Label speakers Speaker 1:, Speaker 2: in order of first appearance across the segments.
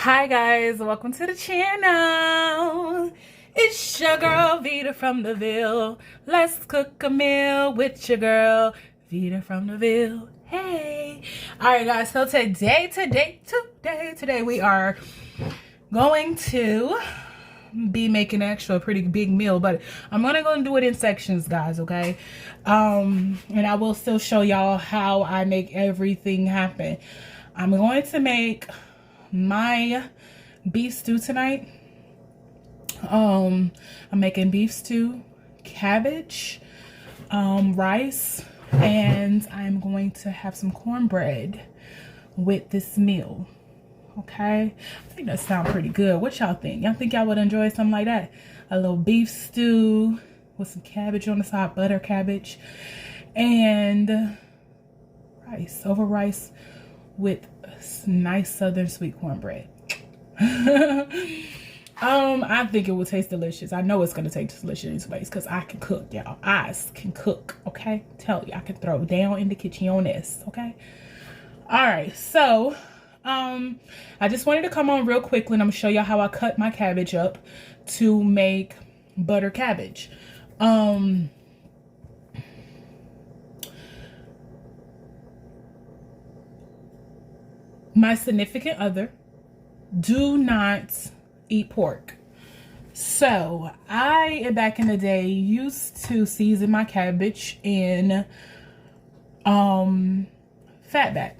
Speaker 1: Hi guys, welcome to the channel. It's your girl Vita from the Ville. Let's cook a meal with your girl Vita from the Ville. Hey. Alright guys, so today we are going to be making actually a pretty big meal, but I'm gonna go and do it in sections, guys, okay? And I will still show y'all how I make everything happen. I'm going to make my beef stew tonight. I'm making beef stew, cabbage, rice, and I'm going to have some cornbread with this meal. Okay, I think that sounds pretty good. What y'all think? Y'all think y'all would enjoy something like that? A little beef stew with some cabbage on the side, butter cabbage, and rice with nice southern sweet cornbread. I think it will taste delicious. I know it's gonna taste delicious in space because I can cook, y'all. I can cook, okay? Tell you, I can throw down in the kitchen on this, okay? All right, so I just wanted to come on real quickly and I'm gonna show y'all how I cut my cabbage up to make butter cabbage. My significant other do not eat pork. So I, back in the day, used to season my cabbage in fatback.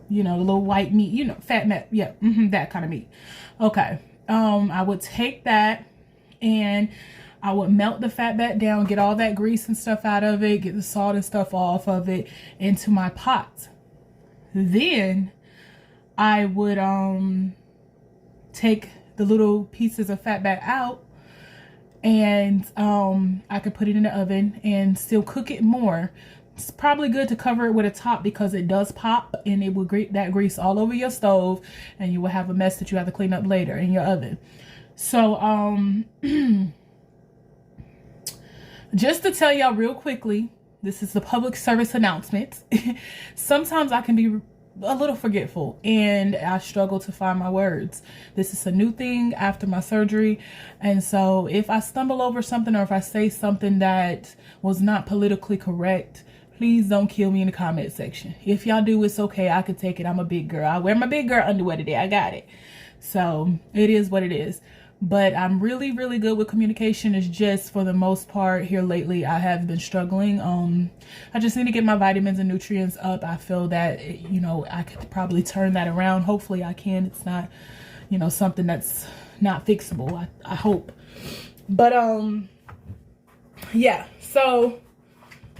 Speaker 1: You know, the little white meat, you know, fat meat. Yeah, that kind of meat. Okay. I would take that and I would melt the fat back down, get all that grease and stuff out of it, get the salt and stuff off of it into my pot. Then I would take the little pieces of fat back out and I could put it in the oven and still cook it more. It's probably good to cover it with a top because it does pop and it will grate that grease all over your stove and you will have a mess that you have to clean up later in your oven. So just to tell y'all real quickly, this is the public service announcement. Sometimes I can be a little forgetful and I struggle to find my words. This is a new thing after my surgery, and so if I stumble over something or if I say something that was not politically correct, please don't kill me in the comment section. If y'all do, it's okay. I can take it. I'm a big girl. I wear my big girl underwear today. I got it. So it is what it is. But I'm really, really good with communication. It's just for the most part here lately, I have been struggling. I just need to get my vitamins and nutrients up. I feel that, you know, I could probably turn that around. Hopefully I can. It's not, you know, something that's not fixable. I hope. But, yeah. So,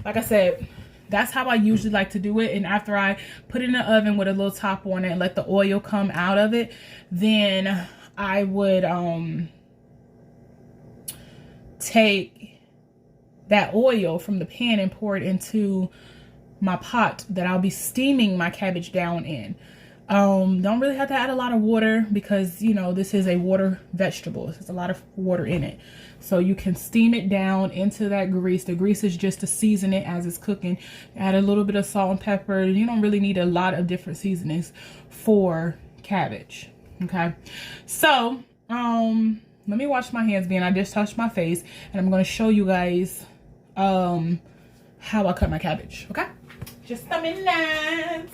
Speaker 1: like I said, that's how I usually like to do it. And after I put it in the oven with a little top on it and let the oil come out of it, then I would take that oil from the pan and pour it into my pot that I'll be steaming my cabbage down in. Don't really have to add a lot of water because, you know, this is a water vegetable. There's a lot of water in it. So you can steam it down into that grease. The grease is just to season it as it's cooking. Add a little bit of salt and pepper. You don't really need a lot of different seasonings for cabbage. Okay, so let me wash my hands, being I just touched my face, and I'm going to show you guys how I cut my cabbage. Okay, just a minute.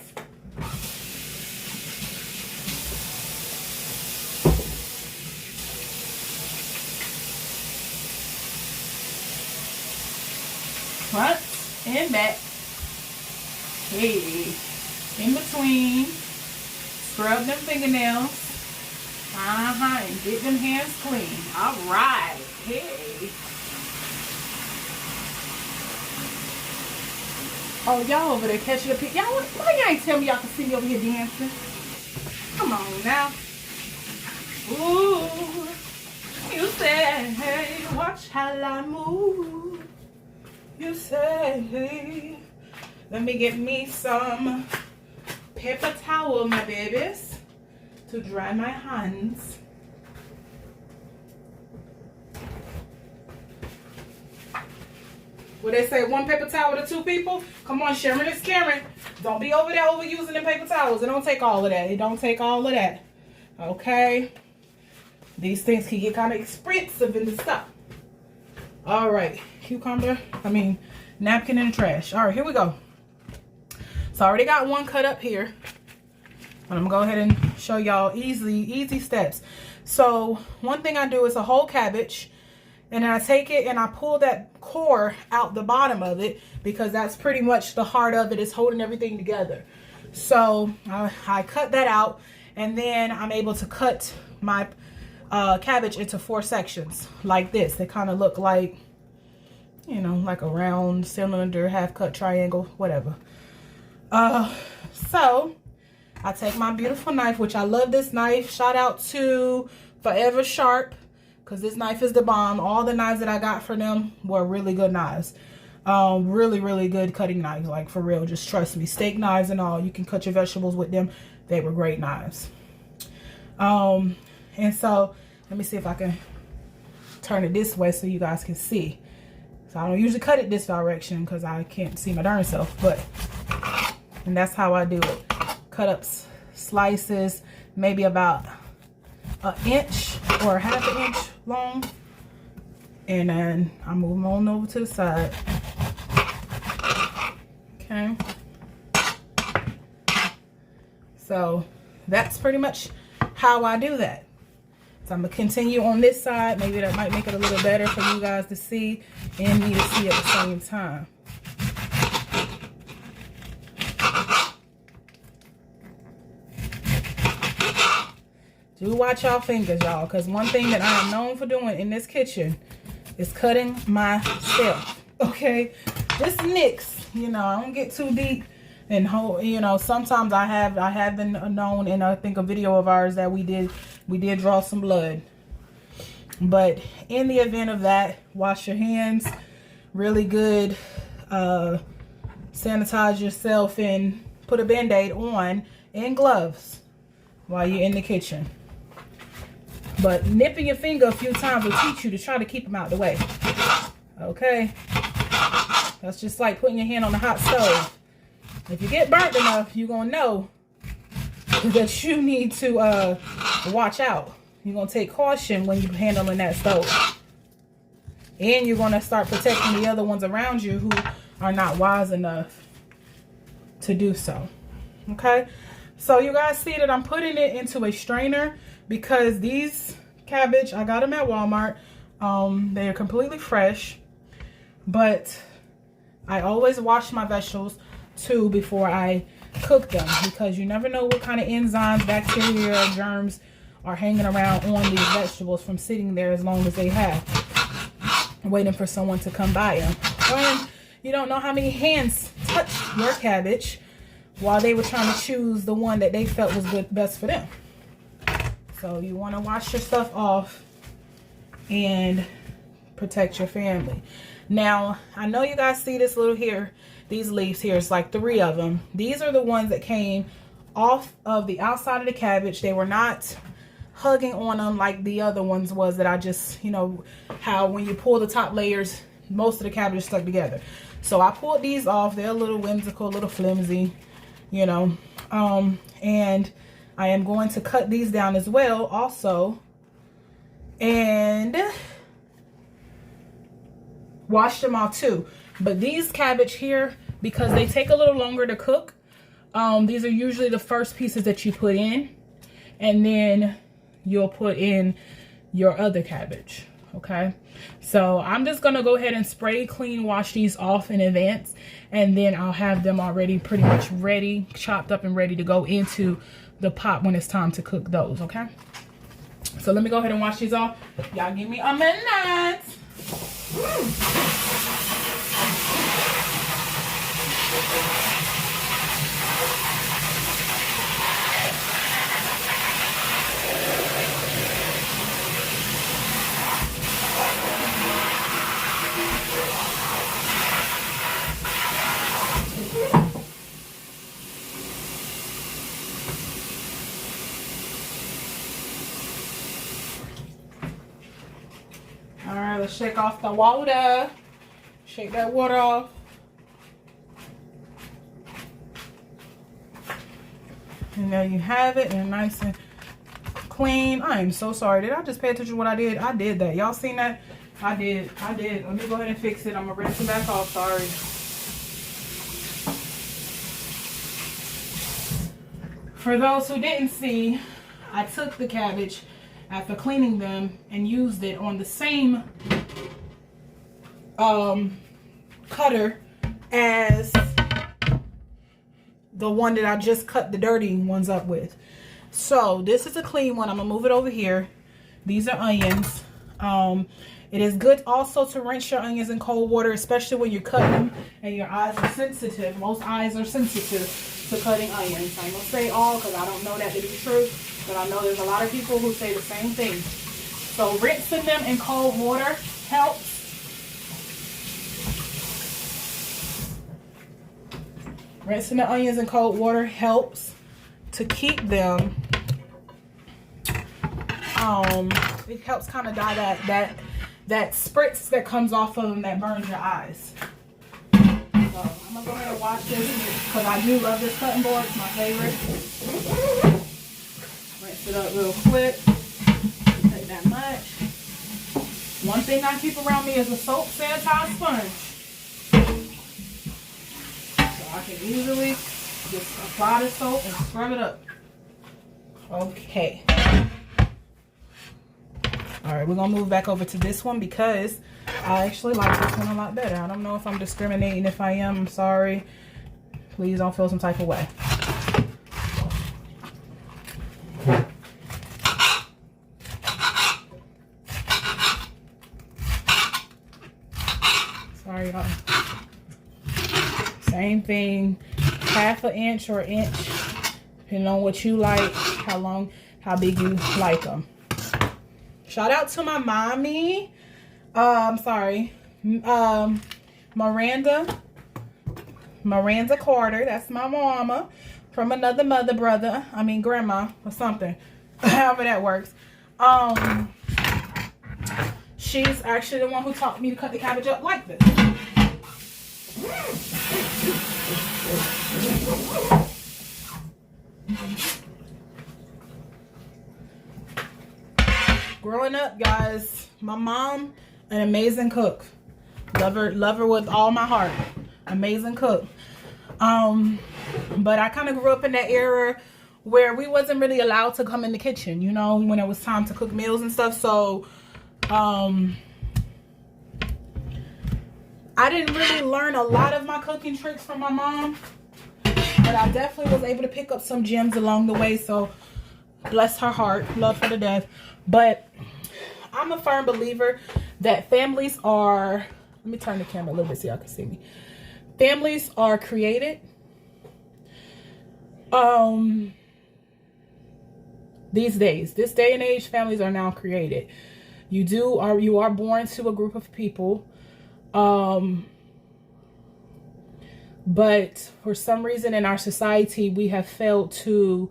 Speaker 1: Front and back. Hey, in between. Scrub them fingernails. And get them hands clean. All right. Hey. Oh, y'all over there catching a pic. Y'all, why y'all ain't tell me y'all can see me over here dancing? Come on now. Ooh. You say, hey, watch how I move. You say, hey, let me get me some paper towel, my babies, to dry my hands. What they say, one paper towel to 2 people? Come on, Sharon is Karen. Don't be over there overusing them paper towels. It don't take all of that. It don't take all of that. Okay? These things can get kind of expensive in the stuff. All right. Napkin in the trash. All right, here we go. So I already got one cut up here. And I'm going to go ahead and show y'all easy steps. So one thing I do is a whole cabbage. And then I take it and I pull that core out the bottom of it, because that's pretty much the heart of it, is holding everything together. So I cut that out, and then I'm able to cut my cabbage into 4 sections like this. They kind of look like, you know, like a round cylinder, half cut triangle, whatever. So I take my beautiful knife, which I love this knife. Shout out to Forever Sharp, because this knife is the bomb. All the knives that I got for them were really good knives. Really good cutting knives, like for real. Just trust me. Steak knives and all. You can cut your vegetables with them. They were great knives. And so, let me see if I can turn it this way so you guys can see. So I don't usually cut it this direction because I can't see my darn self. And that's how I do it. Cut up slices, maybe about an inch or half an inch long, and then I move them on over to the side. Okay, so that's pretty much how I do that. So I'm gonna continue on this side. Maybe that might make it a little better for you guys to see and me to see at the same time. Do watch y'all fingers, y'all, because one thing that I am known for doing in this kitchen is cutting myself. Okay, just mix. You know, I don't get too deep and you know, sometimes I have been known in, I think, a video of ours that we did draw some blood. But in the event of that, wash your hands really good, sanitize yourself, and put a band-aid on and gloves while you're in the kitchen. But nipping your finger a few times will teach you to try to keep them out the way. Okay? That's just like putting your hand on a hot stove. If you get burnt enough, you're going to know that you need to watch out. You're going to take caution when you're handling that stove. And you're going to start protecting the other ones around you who are not wise enough to do so. Okay? So you guys see that I'm putting it into a strainer, because these cabbage, I got them at Walmart. They are completely fresh, but I always wash my vegetables too before I cook them, because you never know what kind of enzymes, bacteria, or germs are hanging around on these vegetables from sitting there as long as they have, waiting for someone to come by them. And you don't know how many hands touched your cabbage while they were trying to choose the one that they felt was best for them. So you want to wash your stuff off and protect your family. Now, I know you guys see this little here, these leaves here. It's like 3 of them. These are the ones that came off of the outside of the cabbage. They were not hugging on them like the other ones was that I just, you know, how when you pull the top layers, most of the cabbage is stuck together. So I pulled these off. They're a little whimsical, a little flimsy, you know, and I am going to cut these down as well also, and wash them all too. But these cabbage here, because they take a little longer to cook, these are usually the first pieces that you put in, and then you'll put in your other cabbage. Okay, so I'm just gonna go ahead and spray clean wash these off in advance, and then I'll have them already pretty much ready, chopped up and ready to go into the pot when it's time to cook those. Okay, so let me go ahead and wash these off. Y'all give me a minute. All right, let's shake off the water. Shake that water off. And there you have it, and nice and clean. I am so sorry. Did I just pay attention to what I did? I did that. Y'all seen that? I did. Let me go ahead and fix it. I'm gonna rinse it back off. Sorry. For those who didn't see, I took the cabbage after cleaning them and used it on the same cutter as the one that I just cut the dirty ones up with. So this is a clean one. I'm gonna move it over here. These are onions. It is good also to rinse your onions in cold water, especially when you're cutting them and your eyes are sensitive. Most eyes are sensitive to cutting onions. I'm gonna say all because I don't know that to be true, but I know there's a lot of people who say the same thing. So rinsing them in cold water helps. Rinsing the onions in cold water helps to keep them. It helps kind of dye that spritz that comes off of them that burns your eyes. So I'm gonna go ahead and wash this because I do love this cutting board. It's my favorite. Rinse it up real quick. Take that much. One thing I keep around me is a soap sanitizer sponge. I can easily just apply the soap and scrub it up. Okay. Alright, we're going to move back over to this one because I actually like this one a lot better. I don't know if I'm discriminating. If I am, I'm sorry. Please don't feel some type of way. Sorry, y'all. Same thing, half an inch or inch, depending on what you like, how big you like them. Shout out to my mommy. Miranda Carter. That's my mama from another grandma or something. However that works. She's actually the one who taught me to cut the cabbage up like this. Growing up, guys, my mom, an amazing cook. Love her with all my heart. Amazing cook. But I kind of grew up in that era where we wasn't really allowed to come in the kitchen, you know, when it was time to cook meals and stuff. So I didn't really learn a lot of my cooking tricks from my mom, but I definitely was able to pick up some gems along the way. So bless her heart, love her to death. But I'm a firm believer that families are, let me turn the camera a little bit so y'all can see me. Families are created. These days, this day and age, families are now created. You are born to a group of people. But for some reason in our society, we have failed to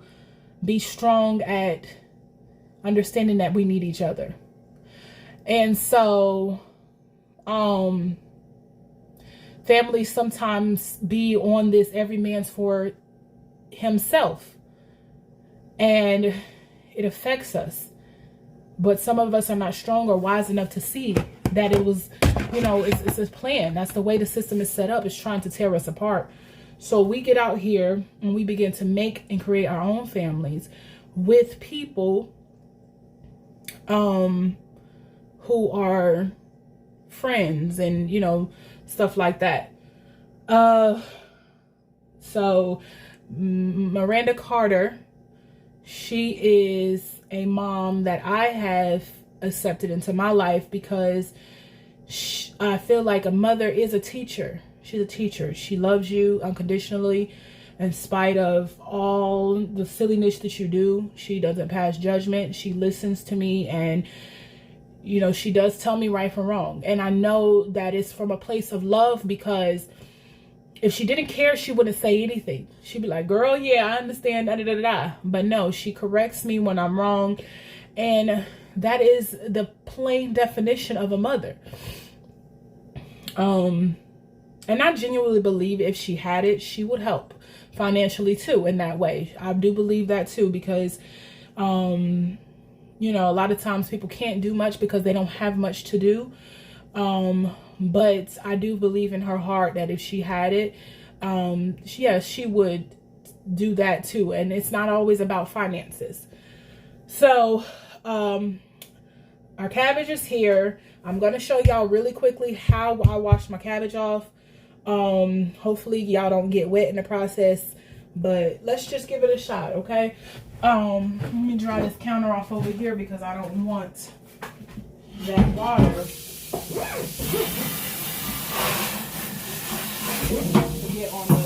Speaker 1: be strong at understanding that we need each other. And so, families sometimes be on this every man's for himself, and it affects us. But some of us are not strong or wise enough to see that it was, you know, it's a plan. That's the way the system is set up. It's trying to tear us apart. So we get out here and we begin to make and create our own families with people who are friends and, you know, stuff like that. So Miranda Carter, she is a mom that I have accepted into my life because I feel like a mother is a teacher. She's a teacher. She loves you unconditionally in spite of all the silliness that you do. She doesn't pass judgment. She listens to me, and you know, she does tell me right from wrong. And I know that it's from a place of love, because if she didn't care, she wouldn't say anything. She'd be like, girl, yeah, I understand, da, da, da, da. But no, she corrects me when I'm wrong. And that is the plain definition of a mother. And I genuinely believe if she had it, she would help financially too in that way. I do believe that too, because, you know, a lot of times people can't do much because they don't have much to do. But I do believe in her heart that if she had it, she would do that too. And it's not always about finances. So, our cabbage is here. I'm going to show y'all really quickly how I wash my cabbage off. Hopefully y'all don't get wet in the process, but let's just give it a shot, okay? Let me dry this counter off over here because I don't want that water to get on the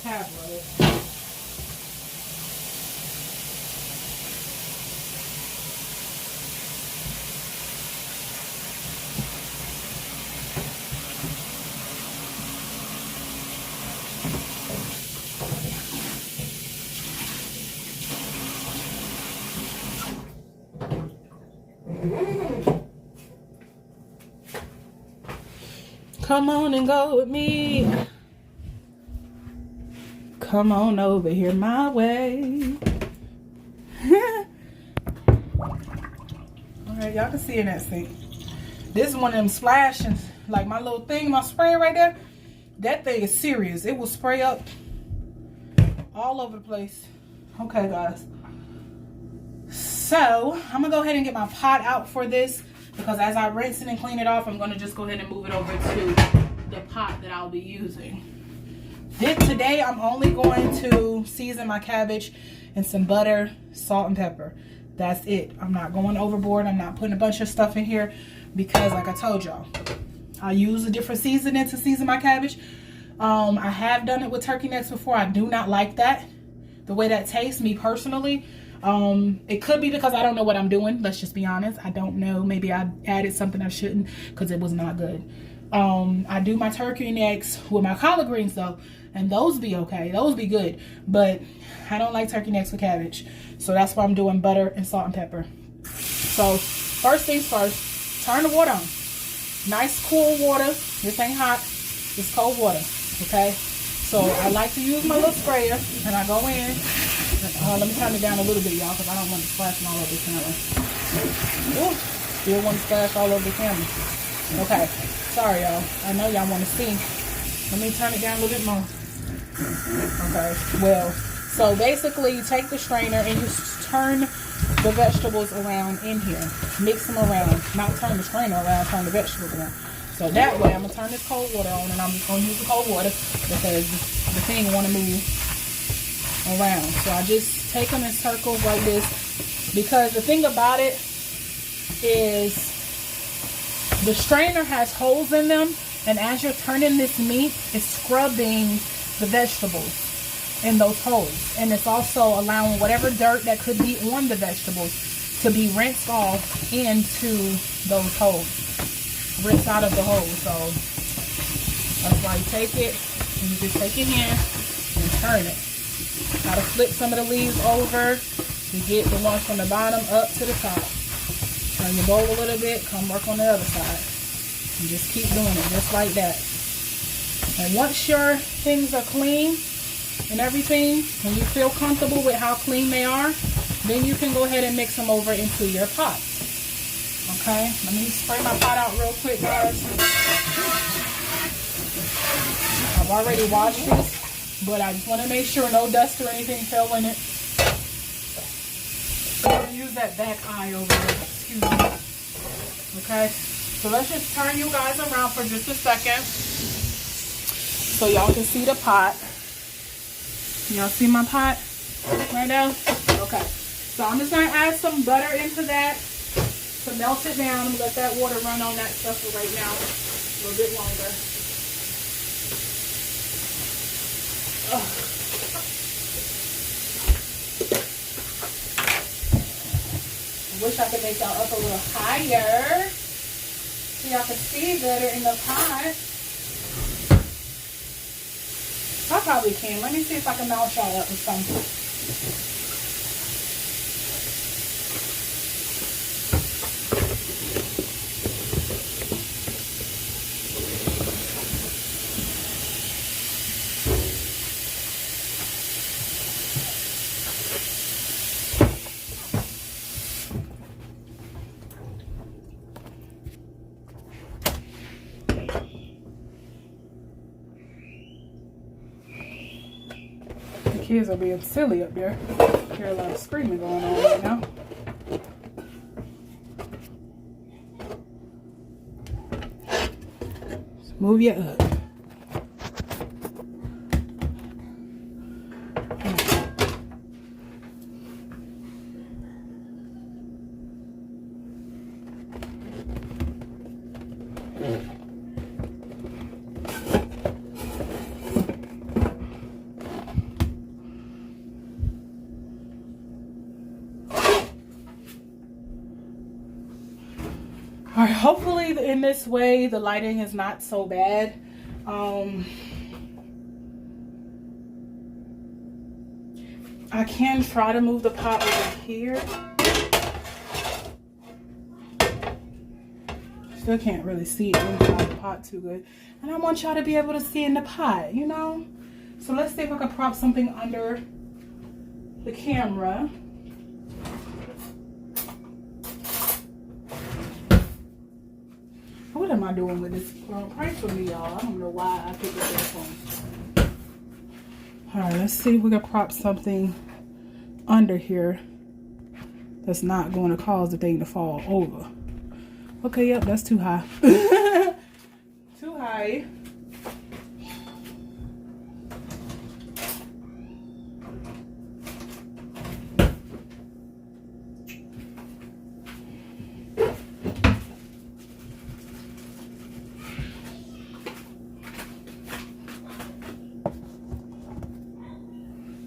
Speaker 1: tablet. Come on and go with me. Come on over here my way. Alright, y'all can see in that sink. This is one of them splashing, like my little thing, my spray right there. That thing is serious. It will spray up all over the place. Okay, guys. So, I'm going to go ahead and get my pot out for this, because as I rinse it and clean it off, I'm going to just go ahead and move it over to the pot that I'll be using. Today, I'm only going to season my cabbage in some butter, salt, and pepper. That's it. I'm not going overboard. I'm not putting a bunch of stuff in here because, like I told y'all, I use a different seasoning to season my cabbage. I have done it with turkey necks before. I do not like that, the way that tastes, me personally. It could be because I don't know what I'm doing. Let's just be honest. I don't know. Maybe I added something I shouldn't because it was not good. I do my turkey necks with my collard greens though, and those be okay. Those be good, but I don't like turkey necks with cabbage. So that's why I'm doing butter and salt and pepper. So first things first, turn the water on. Nice cool water. This ain't hot. It's cold water. Okay. So I like to use my little sprayer, and I go in. Let me turn it down a little bit, y'all, because I don't want it splashing all over the camera. Ooh, still want to splash all over the camera. Okay, sorry, y'all. I know y'all want to see. Let me turn it down a little bit more. Okay, well, so basically you take the strainer and you turn the vegetables around in here. Mix them around. Not turn the strainer around, turn the vegetables around. So that way, I'm going to turn this cold water on, and I'm just going to use the cold water because the thing want to move around. So I just take them in circles like this, because the thing about it is the strainer has holes in them, and as you're turning this meat, it's scrubbing the vegetables in those holes, and it's also allowing whatever dirt that could be on the vegetables to be rinsed off into those holes. Rinse out of the hole. So that's why you take it and you just take your hand and turn it. Try to flip some of the leaves over to get the ones from the bottom up to the top. Turn your bowl a little bit, come work on the other side, and just keep doing it just like that. And once your things are clean and everything, and you feel comfortable with how clean they are, then you can go ahead and mix them over into your pot. Okay, let me spray my pot out real quick, guys. I've already washed this, but I just want to make sure no dust or anything fell in it. I'm going to use that back eye over there. Excuse me. Okay, so let's just turn you guys around for just a second so y'all can see the pot. Y'all see my pot right now? Okay, so I'm just going to add some butter into that to melt it down. I'm gonna let that water run on that stuff for right now a little bit longer. I wish I could make y'all up a little higher so y'all can see better in the pot. I probably can. Let me see if I can mount y'all up with something. Kids are being silly up there. Hear a lot of screaming going on right now. Let's move you up. Alright, hopefully in this way the lighting is not so bad. I can try to move the pot over here. Still can't really see inside the pot too good. And I want y'all to be able to see in the pot, you know? So let's see if I can prop something under the camera. What am I doing with this? Pray for me, y'all. I don't know why I picked up that phone. Alright, let's see if we can prop something under here that's not going to cause the thing to fall over. Okay, yep, that's too high. Too high.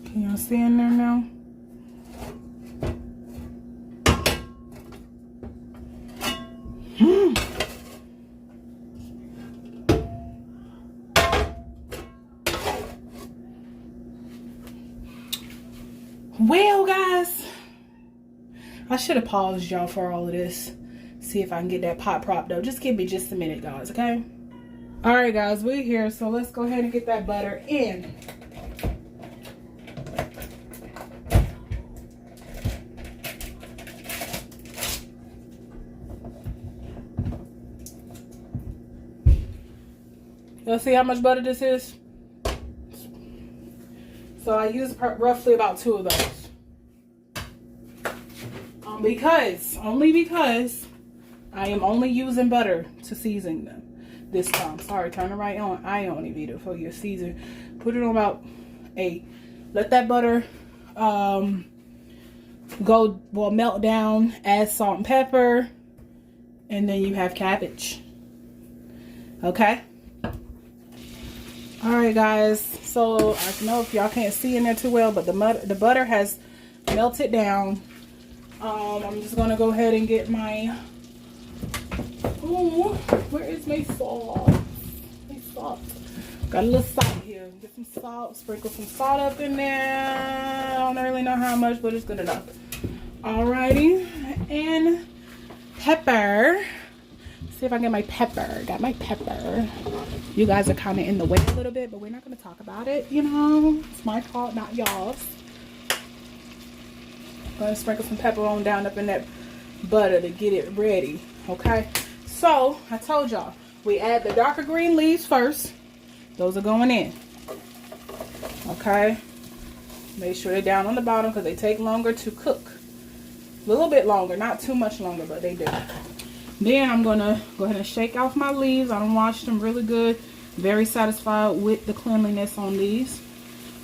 Speaker 1: Can y'all see in there now? Well, guys, I should have paused y'all for all of this. See if I can get that pot propped up. Just give me just a minute, guys, okay? All right, guys, we're here. So let's go ahead and get that butter in. Let's see how much butter this is. So I use roughly about 2 of those. Only because I am only using butter to season them this time. Sorry, turn it right on. I only need it for your season. Put it on about 8. Let that butter melt down. Add salt and pepper, and then you have cabbage. Okay. All right, guys. So I don't know if y'all can't see in there too well, but the butter has melted down. I'm just gonna go ahead and get my. Oh, where is my salt? My salt. Got a little salt here. Get some salt. Sprinkle some salt up in there. I don't really know how much, but it's good enough. Alrighty, and pepper. See if I get my pepper. Got my pepper. You guys are kind of in the way a little bit, but we're not going to talk about it, you know. It's my fault, not y'all's. Going to sprinkle some pepper on down up in that butter to get it ready, okay? So, I told y'all, we add the darker green leaves first. Those are going in, okay? Make sure they're down on the bottom because they take longer to cook. A little bit longer, not too much longer, but they do. Then I'm going to go ahead and shake off my leaves. I done washed them really good. Very satisfied with the cleanliness on these.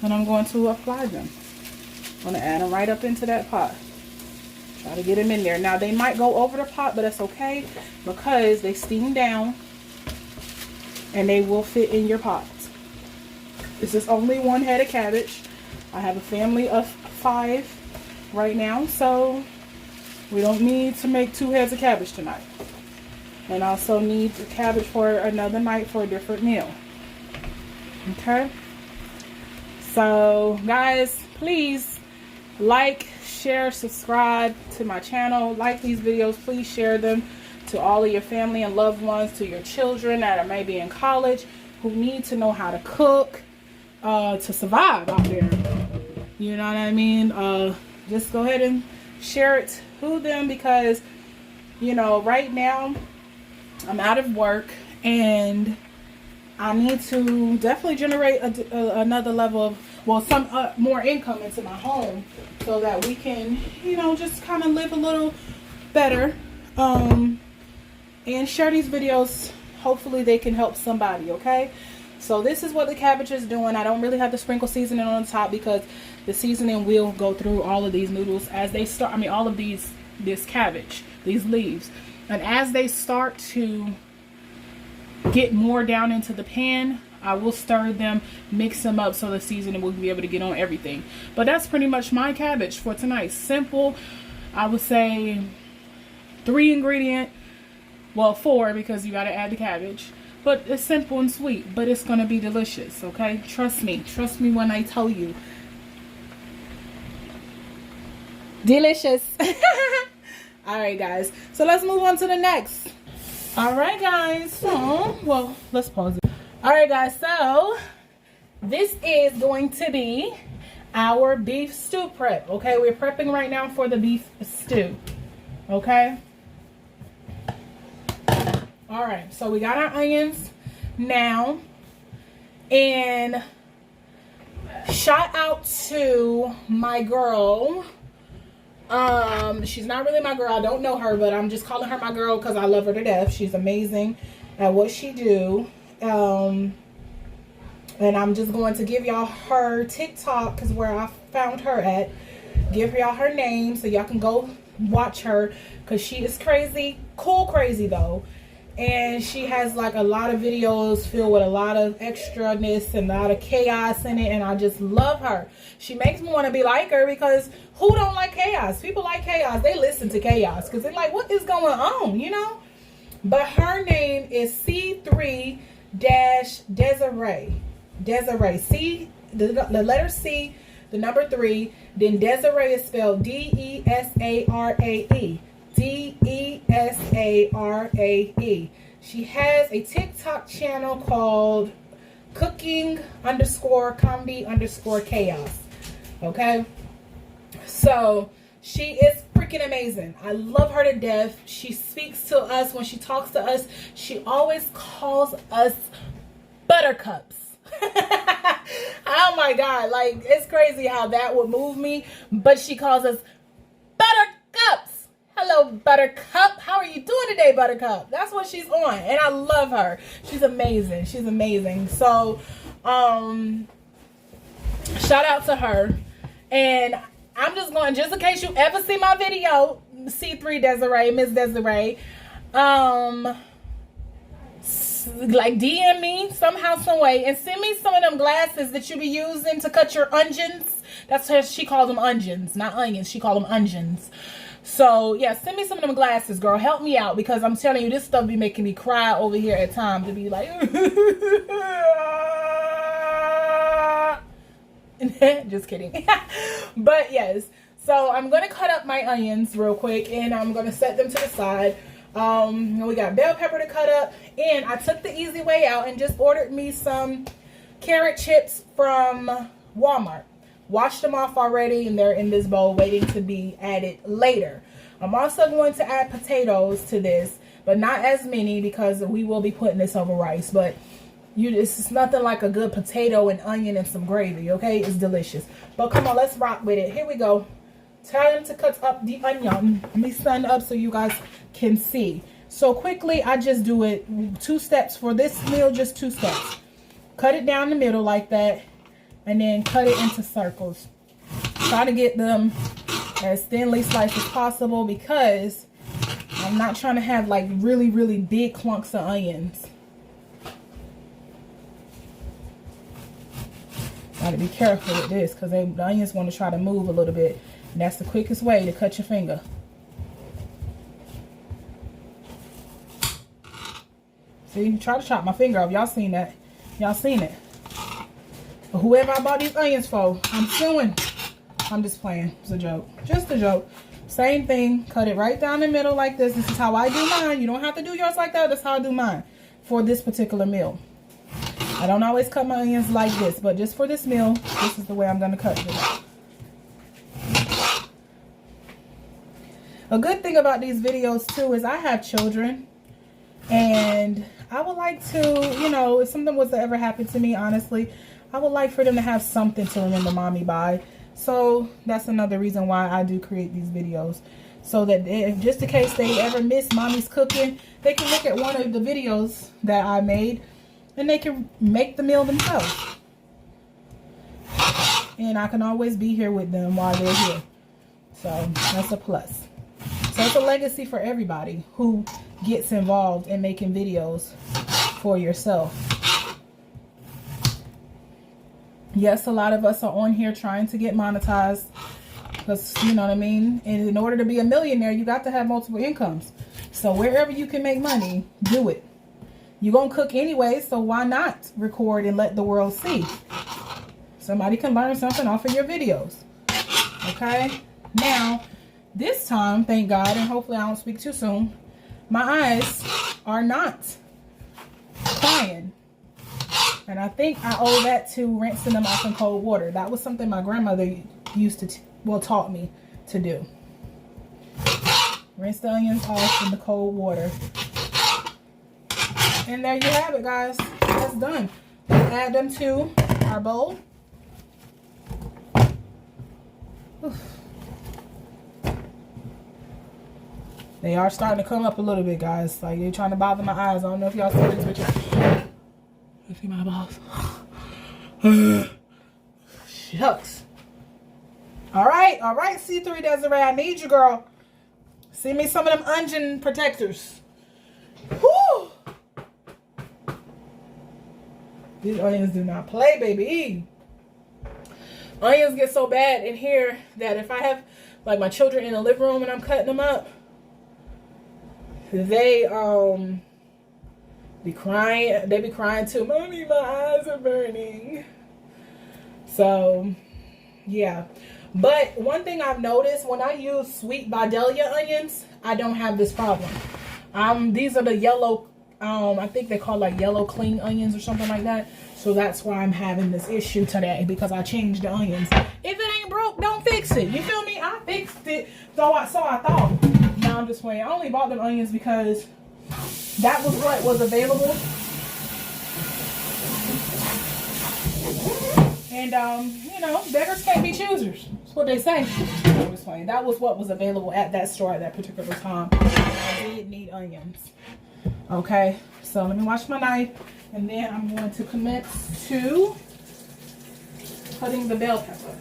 Speaker 1: And I'm going to apply them. I'm going to add them right up into that pot. Try to get them in there. Now they might go over the pot, but that's okay because they steam down and they will fit in your pot. This is only 1 head of cabbage. I have a family of 5 right now, so we don't need to make 2 heads of cabbage tonight. And also need the cabbage for another night for a different meal. Okay? So, guys, please like, share, subscribe to my channel. Like these videos. Please share them to all of your family and loved ones, to your children that are maybe in college who need to know how to cook to survive out there. You know what I mean? Just go ahead and share it to them because, you know, right now I'm out of work and I need to definitely generate another level of well, some more income into my home, so that we can, you know, just kind of live a little better, and share these videos. Hopefully they can help somebody. Okay, so this is what the cabbage is doing. I don't really have to sprinkle seasoning on the top because the seasoning will go through all of these noodles as they start. I mean, all of this cabbage, these leaves, and as they start to get more down into the pan, I will stir them, mix them up so the seasoning will be able to get on everything. But that's pretty much my cabbage for tonight. Simple. I would say 3 ingredient, well 4 because you got to add the cabbage. But it's simple and sweet, but it's going to be delicious, okay? Trust me when I tell you. Delicious. All right, guys. So let's move on to the next. All right, guys. So, well, let's pause it. All right, guys. So this is going to be our beef stew prep. Okay, we're prepping right now for the beef stew. Okay. All right. So we got our onions now, and shout out to my girl. She's not really my girl. I don't know her, but I'm just calling her my girl because I love her to death. She's amazing at what she do. And I'm just going to give y'all her TikTok because where I found her at. Give y'all her name so y'all can go watch her because she is crazy, cool crazy though. And she has like a lot of videos filled with a lot of extraness and a lot of chaos in it. And I just love her. She makes me want to be like her because who don't like chaos? People like chaos. They listen to chaos because they're like, what is going on, you know? But her name is C3-Desiree. Desiree. C, the letter C, the number 3. Then Desiree is spelled D-E-S-A-R-A-E. D-E-S-A-R-A-E. She has a TikTok channel called cooking_comedy_chaos. Okay, so she is freaking amazing. I love her to death. She speaks to us. When she talks to us, she always calls us buttercups. Oh my god, like it's crazy how that would move me, but she calls us buttercups. Hello, Buttercup. How are you doing today, Buttercup? That's what she's on. And I love her. She's amazing. She's amazing. So, shout out to her. And I'm just going, just in case you ever see my video, C3 Desiree, Miss Desiree, like DM me somehow, some way, and send me some of them glasses that you be using to cut your onions. That's her, she calls them onions, not onions. She calls them onions. So, yeah, send me some of them glasses, girl. Help me out because I'm telling you, this stuff be making me cry over here at times to be like, just kidding. But, yes. So, I'm going to cut up my onions real quick and I'm going to set them to the side. We got bell pepper to cut up. And I took the easy way out and just ordered me some carrot chips from Walmart. Washed them off already and they're in this bowl waiting to be added later. I'm also going to add potatoes to this, but not as many because we will be putting this over rice. But this is nothing like a good potato and onion and some gravy, okay? It's delicious. But come on, let's rock with it. Here we go. Time to cut up the onion. Let me stand up so you guys can see. So quickly, I just do it 2 steps for this meal, just 2 steps. Cut it down the middle like that. And then cut it into circles. Try to get them as thinly sliced as possible because I'm not trying to have like really, really big clumps of onions. Gotta be careful with this because the onions want to try to move a little bit. And that's the quickest way to cut your finger. See, try to chop my finger off. Y'all seen that? Y'all seen it? Whoever I bought these onions for, I'm suing. I'm just playing. It's a joke. Just a joke. Same thing. Cut it right down the middle like this. This is how I do mine. You don't have to do yours like that. That's how I do mine for this particular meal. I don't always cut my onions like this, but just for this meal, this is the way I'm going to cut it. A good thing about these videos too is I have children. And I would like to, you know, if something was to ever happen to me, honestly, I would like for them to have something to remember mommy by. So that's another reason why I do create these videos. So that if, just in case they ever miss mommy's cooking, they can look at one of the videos that I made and they can make the meal themselves. And I can always be here with them while they're here. So that's a plus. So it's a legacy for everybody who gets involved in making videos for yourself. Yes, a lot of us are on here trying to get monetized. Because, you know what I mean? And in order to be a millionaire, you got to have multiple incomes. So wherever you can make money, do it. You're going to cook anyway, so why not record and let the world see? Somebody can learn something off of your videos. Okay? Now, this time, thank God, and hopefully I don't speak too soon, my eyes are not crying. And I think I owe that to rinsing them off in cold water. That was something my grandmother used to taught me to do. Rinse the onions off in the cold water. And there you have it, guys. That's done. Let's add them to our bowl. Oof. They are starting to come up a little bit, guys. Like they're trying to bother my eyes. I don't know if y'all see this picture. You see my balls? Shucks. All right, C3 Desiree, I need you, girl. Send me some of them onion protectors. Whew. These onions do not play, baby. Onions get so bad in here that if I have like my children in the living room and I'm cutting them up, they be crying. They be crying too. Mommy, my eyes are burning. So, yeah. But one thing I've noticed, when I use sweet Vidalia onions, I don't have this problem. These are the yellow, I think they call like yellow clean onions or something like that. So that's why I'm having this issue today, because I changed the onions. If it ain't broke, don't fix it. You feel me? I fixed it. So I thought. Now I'm just playing. I only bought them onions because that was what was available. And, you know, beggars can't be choosers. That's what they say. I'm just playing. That was what was available at that store at that particular time. I did need onions. Okay, so let me wash my knife. And then I'm going to commence to cutting the bell pepper.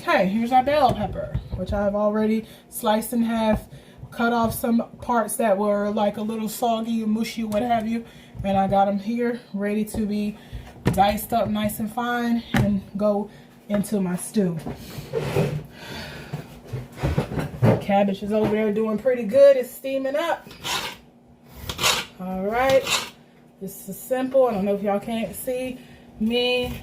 Speaker 1: Okay, here's our bell pepper, which I've already sliced in half, cut off some parts that were like a little soggy or mushy, what have you. And I got them here ready to be diced up nice and fine and go into my stew. Cabbage is over there doing pretty good. It's steaming up. All right. This is simple. I don't know if y'all can't see me,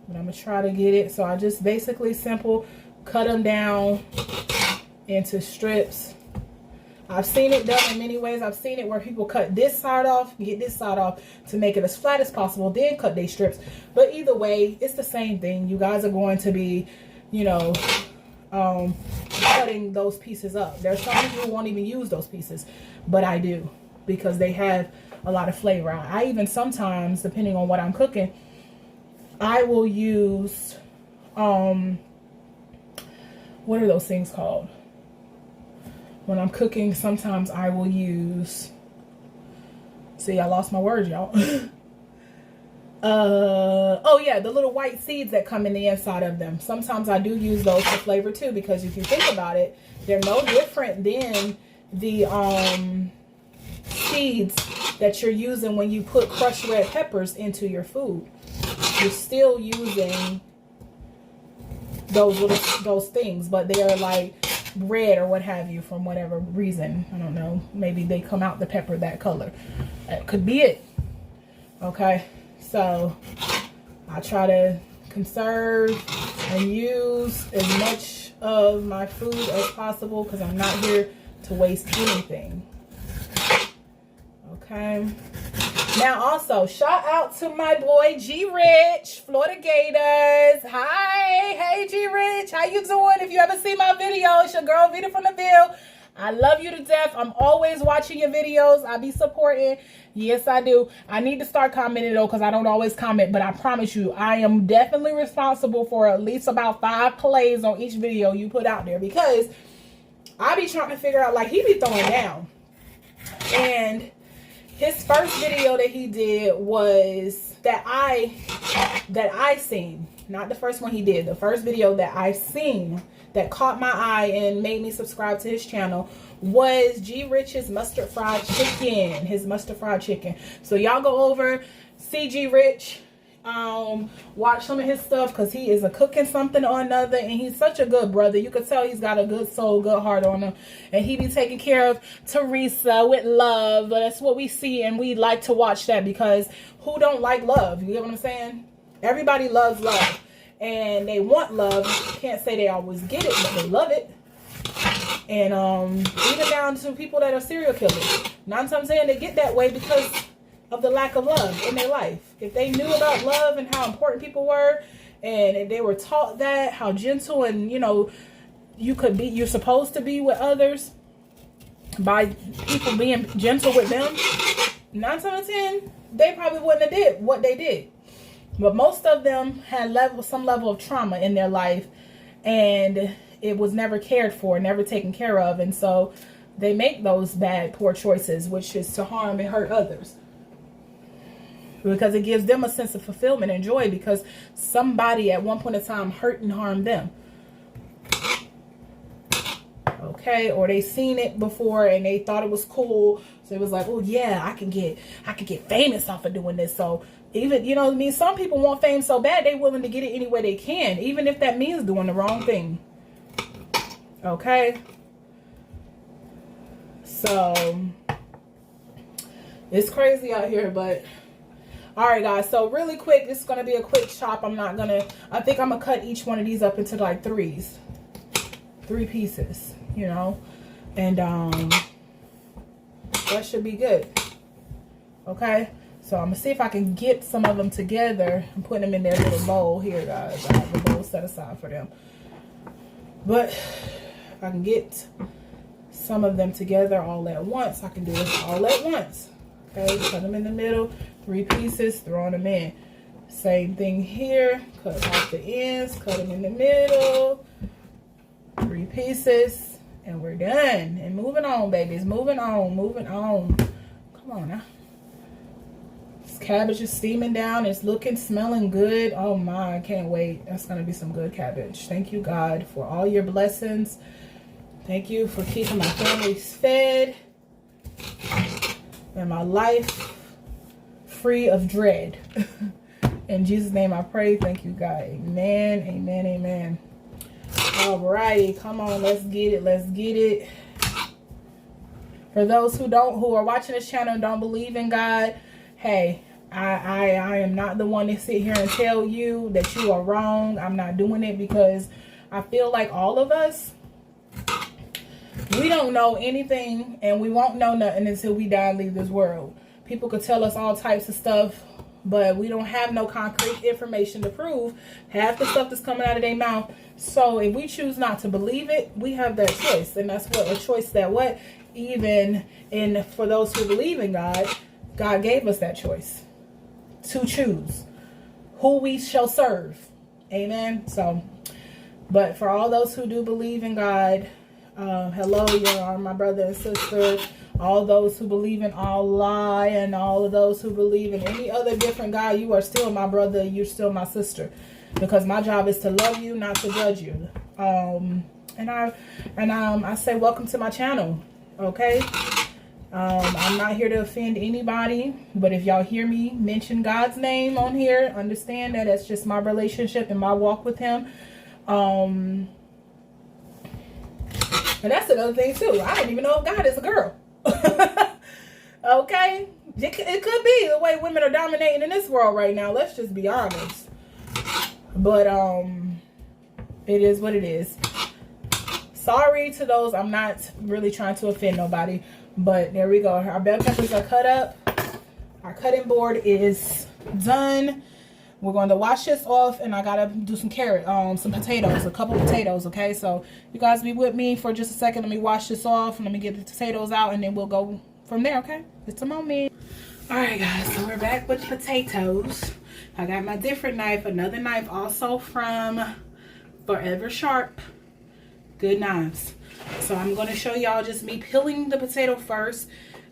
Speaker 1: but I'm going to try to get it. So I just basically simple cut them down into strips. I've seen it done in many ways. I've seen it where people cut this side off, get this side off to make it as flat as possible, then cut their strips. But either way, it's the same thing. You guys are going to be, you know, cutting those pieces up. There's some people who won't even use those pieces, but I do, because they have a lot of flavor. I even sometimes, depending on what I'm cooking, I will use, what are those things called? When I'm cooking, sometimes I will use, see, I lost my words, y'all. Oh yeah, the little white seeds that come in the inside of them. Sometimes I do use those for flavor too, because if you think about it, they're no different than the seeds that you're using when you put crushed red peppers into your food. You're still using those things, but they are like red or what have you from whatever reason. I don't know. Maybe they come out the pepper that color. That could be it. Okay. So I try to conserve and use as much of my food as possible, because I'm not here to waste anything. Okay. Now also, shout out to my boy G Rich, Florida Gators. Hi, hey G Rich, how you doing? If you haven't seen my video, it's your girl Vita from the Ville. I love you to death. I'm always watching your videos. I be supporting. Yes, I do. I need to start commenting though, because I don't always comment, but I promise you, I am definitely responsible for at least about 5 plays on each video you put out there, because I be trying to figure out, like, he be throwing down. And his first video that he did was that I seen, not the first one he did, the first video that I seen that caught my eye and made me subscribe to his channel was G Rich's mustard fried chicken, his mustard fried chicken. So y'all go over, see G Rich, watch some of his stuff, because he is a cooking something or another, and he's such a good brother. You could tell he's got a good soul, good heart on him, and he be taking care of Teresa with love. That's what we see, and we like to watch that, because who don't like love? You get what I'm saying? Everybody loves love, and they want love. Can't say they always get it, but they love it. And even down to people that are serial killers, 9 times 10 they get that way because of the lack of love in their life. If they knew about love and how important people were, and if they were taught that, how gentle and, you know, you're supposed to be with others by people being gentle with them, 9 times out of 10 they probably wouldn't have did what they did. But most of them had some level of trauma in their life, and it was never cared for, never taken care of, and so they make those bad, poor choices, which is to harm and hurt others. Because it gives them a sense of fulfillment and joy, because somebody at one point in time hurt and harmed them. Okay, or they seen it before and they thought it was cool, so it was like, oh yeah, I can get famous off of doing this. So even, you know what I mean, some people want fame so bad they willing to get it any way they can, even if that means doing the wrong thing. Okay, so it's crazy out here, but all right, guys. So really quick, this is gonna be a quick chop. I think I'm gonna cut each one of these up into like 3 pieces, you know, and that should be good. Okay, so I'm gonna see if I can get some of them together and put them in their little bowl here, guys. I have the bowl set aside for them, but if I can get some of them together all at once, I can do this all at once. Okay, cut them in the middle, 3 pieces, throwing them in. Same thing here, cut off the ends, cut them in the middle, 3 pieces, and we're done. And moving on, babies, moving on, moving on. Come on now. This cabbage is steaming down. It's looking, smelling good. Oh my, I can't wait. That's gonna be some good cabbage. Thank you, God, for all your blessings. Thank you for keeping my family fed and my life free of dread. In Jesus' name I pray. Thank you, God. Amen, amen, amen. Alrighty, come on, let's get it, let's get it. For those who are watching this channel and don't believe in God, hey, I am not the one to sit here and tell you that you are wrong. I'm not doing it, because I feel like all of us, we don't know anything, and we won't know nothing until we die and leave this world. People could tell us all types of stuff, but we don't have no concrete information to prove half the stuff that's coming out of their mouth. So if we choose not to believe it, we have that choice. And that's what a choice that even for those who believe in God, God gave us that choice to choose who we shall serve. Amen. So, but for all those who do believe in God, hello, you are my brother and sister. All those who believe in Allah, and all of those who believe in any other different God, you are still my brother. You're still my sister, because my job is to love you, not to judge you. And I say welcome to my channel. Okay, I'm not here to offend anybody, but if y'all hear me mention God's name on here, understand that it's just my relationship and my walk with Him. And that's another thing too. I don't even know if God is a girl. Okay, it could be the way women are dominating in this world right now. Let's just be honest. But it is what it is. Sorry to those. I'm not really trying to offend nobody, but there we go. Our bell peppers are cut up. Our cutting board is done. we're going to wash this off, and I gotta do some some potatoes, a couple potatoes, okay? So you guys be with me for just a second. Let me wash this off, and let me get the potatoes out, and then we'll go from there, okay? Just a moment. All right, guys, so we're back with potatoes. I got my different knife, another knife also from Forever Sharp. Good knives. So I'm going to show y'all just me peeling the potato first.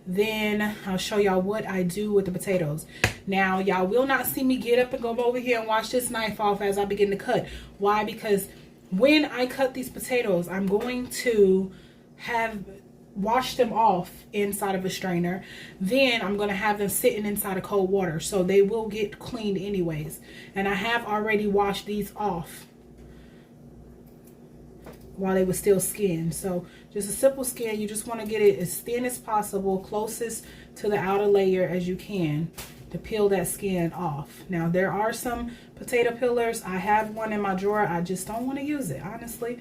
Speaker 1: Then I'll show y'all what I do with the potatoes. Now, y'all will not see me get up and go over here and wash this knife off as I begin to cut. Why? Because when I cut these potatoes, I'm going to wash them off inside of a strainer. Then I'm going to have them sitting inside of cold water. So they will get cleaned anyways. And I have already washed these off while they were still skinned. So just a simple skin. You just want to get it as thin as possible, closest to the outer layer as you can, to peel that skin off. Now there are some potato peelers. I have one in my drawer. I just don't want to use it, honestly.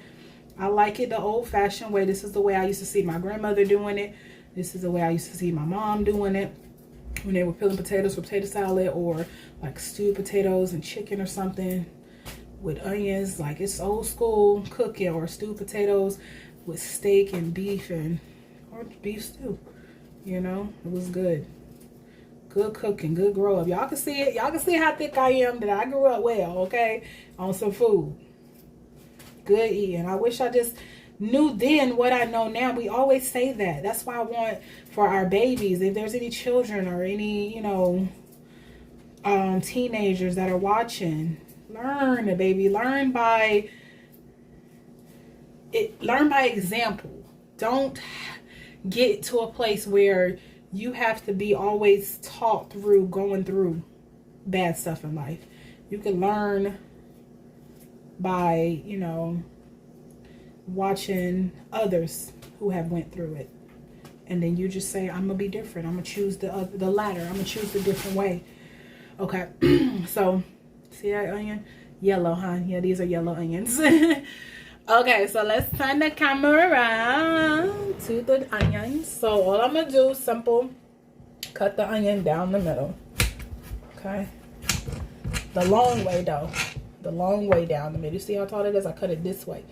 Speaker 1: I like it the old-fashioned way. This is the way I used to see my grandmother doing it. This is the way I used to see my mom doing it when they were peeling potatoes for potato salad, or like stewed potatoes and chicken or something with onions. Like, it's old school cooking, or stewed potatoes with steak and beef, or beef stew. You know, it was good. Good cooking, good grow up. Y'all can see it. Y'all can see how thick I am, that I grew up well, okay, on some food. Good eating. I wish I just knew then what I know now. We always say that. That's why I want for our babies, if there's any children or any, you know, teenagers that are watching, learn, baby. Learn by example. Don't get to a place where you have to be always taught through going through bad stuff in life. You can learn by, you know, watching others who have went through it, and then you just say, I'm gonna be different. I'm gonna choose the latter. I'm gonna choose the different way. Okay. So see that onion? Yellow, huh? Yeah, these are yellow onions. Okay, so let's turn the camera around to the onions. So all I'm gonna do, simple, cut the onion down the middle. Okay, the long way though. The long way down the middle. You see how tall it is? I cut it this way.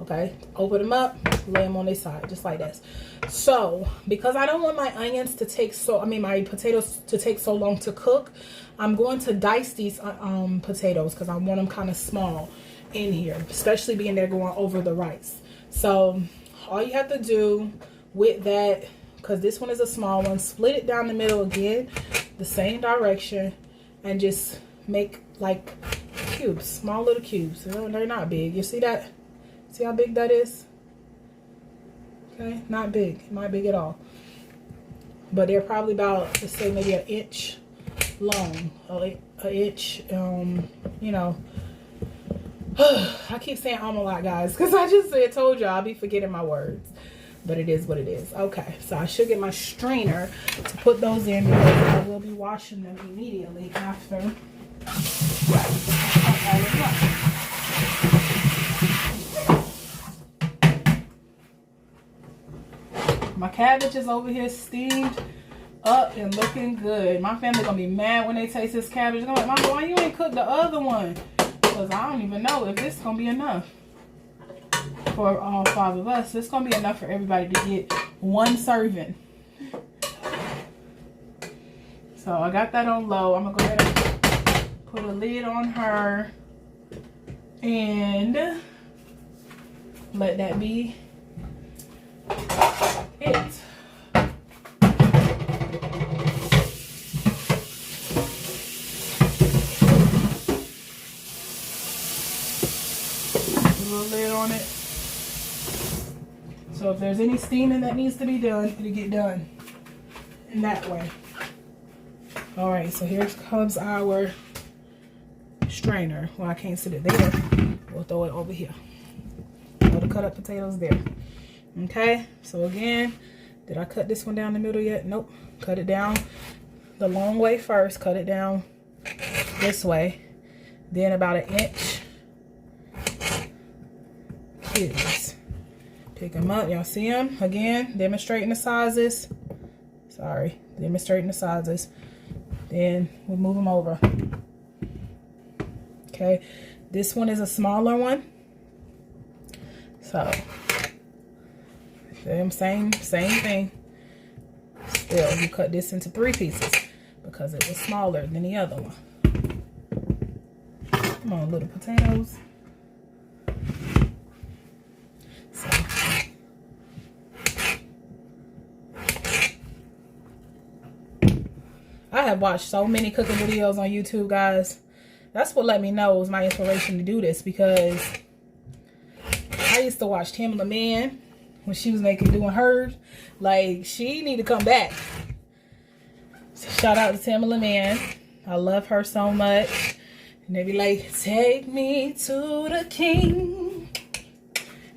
Speaker 1: Okay, open them up, lay them on their side, just like this. So because I don't want my onions to take my potatoes to take so long to cook, I'm going to dice these potatoes, because I want them kind of small in here, especially being they're going over the rice. So all you have to do with that, because this one is a small one, split it down the middle again, the same direction, and just make like cubes, small little cubes. They're not big. You see that? See how big that is? Okay, not big, not big at all. But they're probably about, let's say, maybe an inch long, an inch. You know, I keep saying a lot, guys, because I just told you I'll be forgetting my words. But it is what it is. Okay, so I should get my strainer to put those in, because I will be washing them immediately after. My cabbage is over here steamed up and looking good. My family gonna be mad when they taste this cabbage. They're like, Mama, why you ain't cooked the other one? Because I don't even know if this is gonna be enough for all 5 of us. It's gonna be enough for everybody to get one serving. So I got that on low. I'm gonna go ahead and put a lid on her and let that be it. Put a little lid on it. So if there's any steaming that needs to be done, it'll get done in that way. Alright, so here comes our strainer. Well, I can't sit it there. We'll throw it over here. Throw the cut up potatoes there. Okay, so again, did I cut this one down the middle yet? Nope. Cut it down the long way first. Cut it down this way. Then about an inch cubes. Pick them up. Y'all see them? Again, demonstrating the sizes. Sorry, demonstrating the sizes. Then we'll move them over. Okay, this one is a smaller one. So, same thing. Still, you cut this into 3 pieces because it was smaller than the other one. Come on, little potatoes. So, I have watched so many cooking videos on YouTube, guys. That's what let me know it was my inspiration to do this, because I used to watch Tamala Man when she was doing hers. Like, she need to come back. So shout out to Tamala Man. I love her so much. And they be like, take me to the king.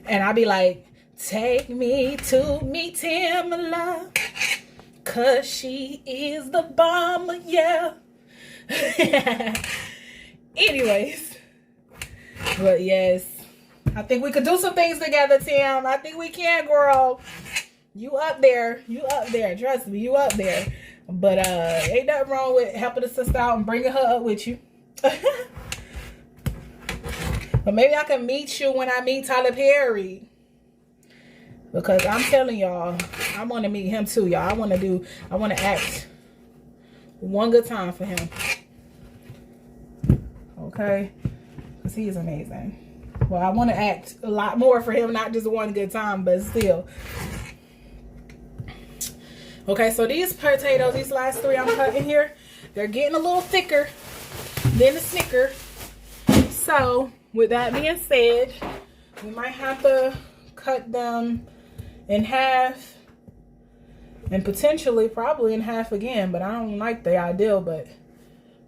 Speaker 1: And I be like, take me to meet Tamala, 'cause she is the bomb, yeah. Anyways. But yes, I think we could do some things together, Tim. I think we can, girl. You up there. You up there. Trust me, you up there. But ain't nothing wrong with helping a sister out and bringing her up with you. But maybe I can meet you when I meet Tyler Perry. Because I'm telling y'all, I want to meet him too, y'all. I want to act one good time for him. Okay? Because he is amazing. Well, I want to act a lot more for him, not just one good time, but still. Okay, so these potatoes, these last 3 I'm cutting here, they're getting a little thicker than the Snicker. So, with that being said, we might have to cut them in half, and potentially probably in half again, but I don't like the idea, but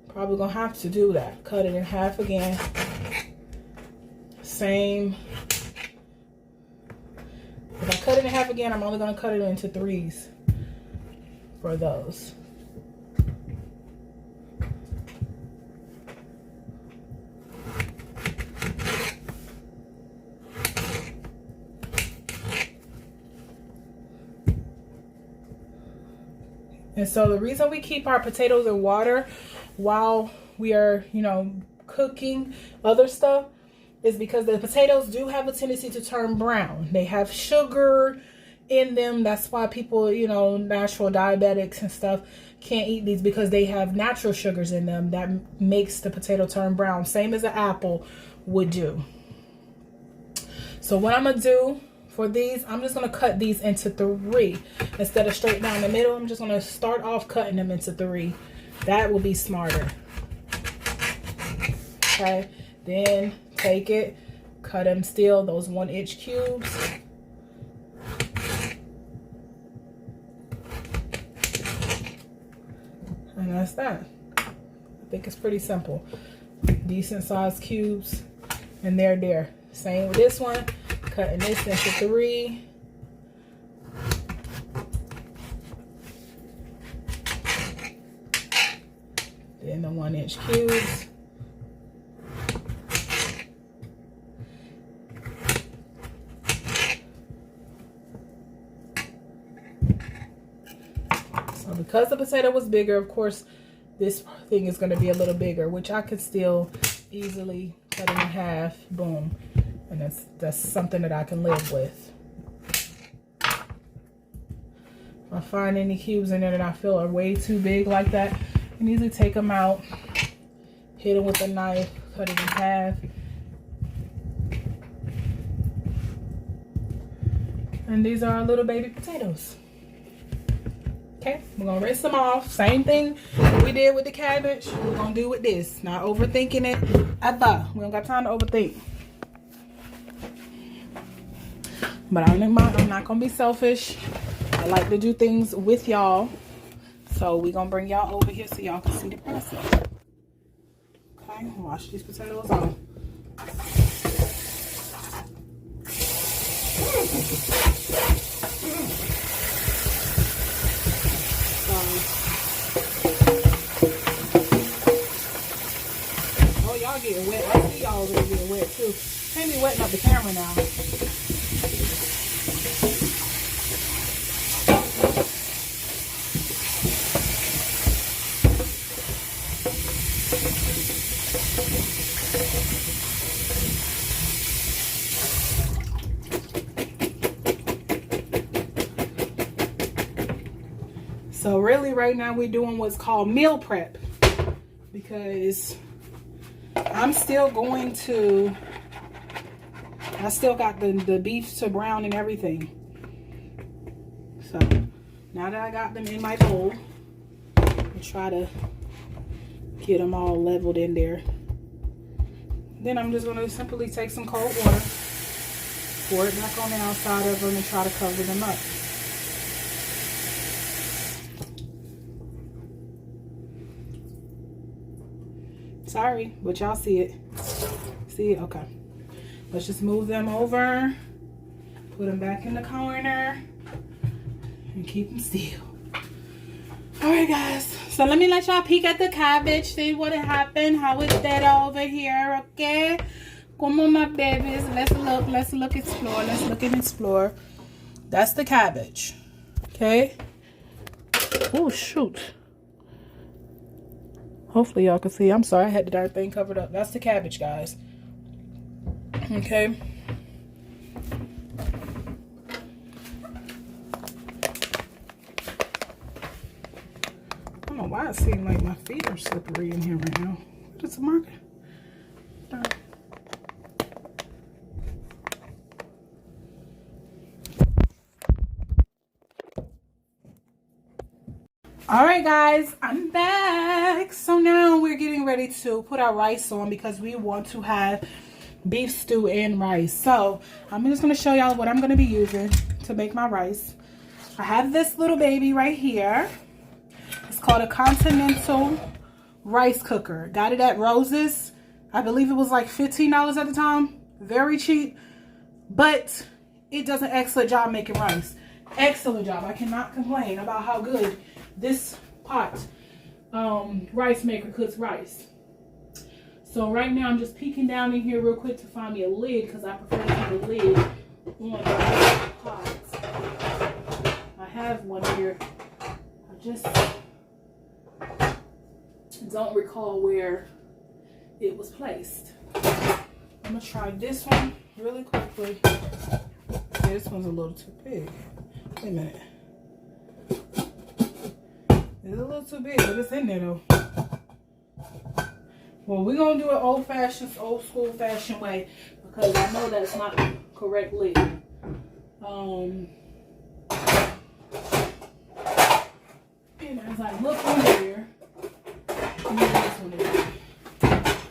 Speaker 1: probably gonna have to do that. Cut it in half again. Same. If I cut it in half again, I'm only gonna cut it into 3s for those. And so the reason we keep our potatoes in water while we are, cooking other stuff is because the potatoes do have a tendency to turn brown. They have sugar in them. That's why people, natural diabetics and stuff can't eat these, because they have natural sugars in them that makes the potato turn brown. Same as an apple would do. So what I'm going to do for these, I'm just going to cut these into 3 instead of straight down the middle. I'm just going to start off cutting them into 3. That will be smarter. Okay, then take it, cut them still, those 1-inch cubes. And that's that. I think it's pretty simple. Decent sized cubes, and they're there. Same with this one. Cutting this into 3. Then the 1-inch cubes. So because the potato was bigger, of course, this thing is going to be a little bigger, which I could still easily cut in half. Boom. And that's something that I can live with. If I find any cubes in there that I feel are way too big like that, I can easily take them out, hit them with a knife, cut it in half. And these are our little baby potatoes. Okay, we're going to rinse them off. Same thing we did with the cabbage, we're going to do with this. Not overthinking it. We don't got time to overthink. But I'm not going to be selfish. I like to do things with y'all. So we're going to bring y'all over here so y'all can see the process. Okay, wash these potatoes off. Oh, y'all getting wet. I see y'all already getting wet too. Can't be wetting up the camera now. So really right now we're doing what's called meal prep, because I still got the beef to brown and everything. So now that I got them in my bowl, I'll try to get them all leveled in there. Then I'm just going to simply take some cold water, pour it back on the outside of them, and try to cover them up. Sorry, but y'all see it. See it? Okay. Let's just move them over, put them back in the corner, and keep them still. Alright guys, so let me let y'all peek at the cabbage, see what happened, how is that over here, okay? Come on my babies, let's look, explore, let's look and explore. That's the cabbage, okay? Oh shoot. Hopefully y'all can see. I'm sorry, I had the darn thing covered up. That's the cabbage, guys. Okay. I don't know why it seems like my feet are slippery in here right now. What is the marker? Darn. Alright guys, I'm back. So now we're getting ready to put our rice on, because we want to have beef stew and rice. So I'm just going to show y'all what I'm going to be using to make my rice. I have this little baby right here. It's called a Continental rice cooker. Got it at Rose's. I believe it was like $15 at the time. Very cheap. But it does an excellent job making rice. Excellent job. I cannot complain about how good this pot rice maker cooks rice. So right now I'm just peeking down in here real quick to find me a lid, because I prefer to keep a lid on the pot. I have one here. I just don't recall where it was placed. I'm gonna try this one really quickly. Yeah, this one's a little too big. Wait a minute. It's a little too big, but it's in there though. Well, we're gonna do it old school fashioned way, because I know that's not the correct lid. And as I look under here, maybe this one is.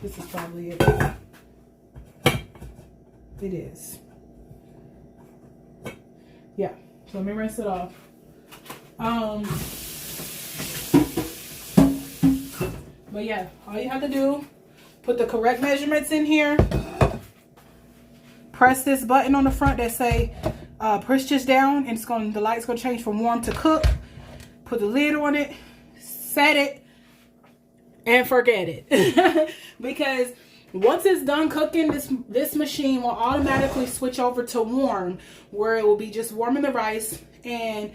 Speaker 1: This is probably it. It is. Yeah. So let me rinse it off. But yeah, all you have to do, put the correct measurements in here. Press this button on the front that say push this down, and the light's gonna change from warm to cook. Put the lid on it, set it, and forget it. Because once it's done cooking, this machine will automatically switch over to warm, where it will be just warming the rice, and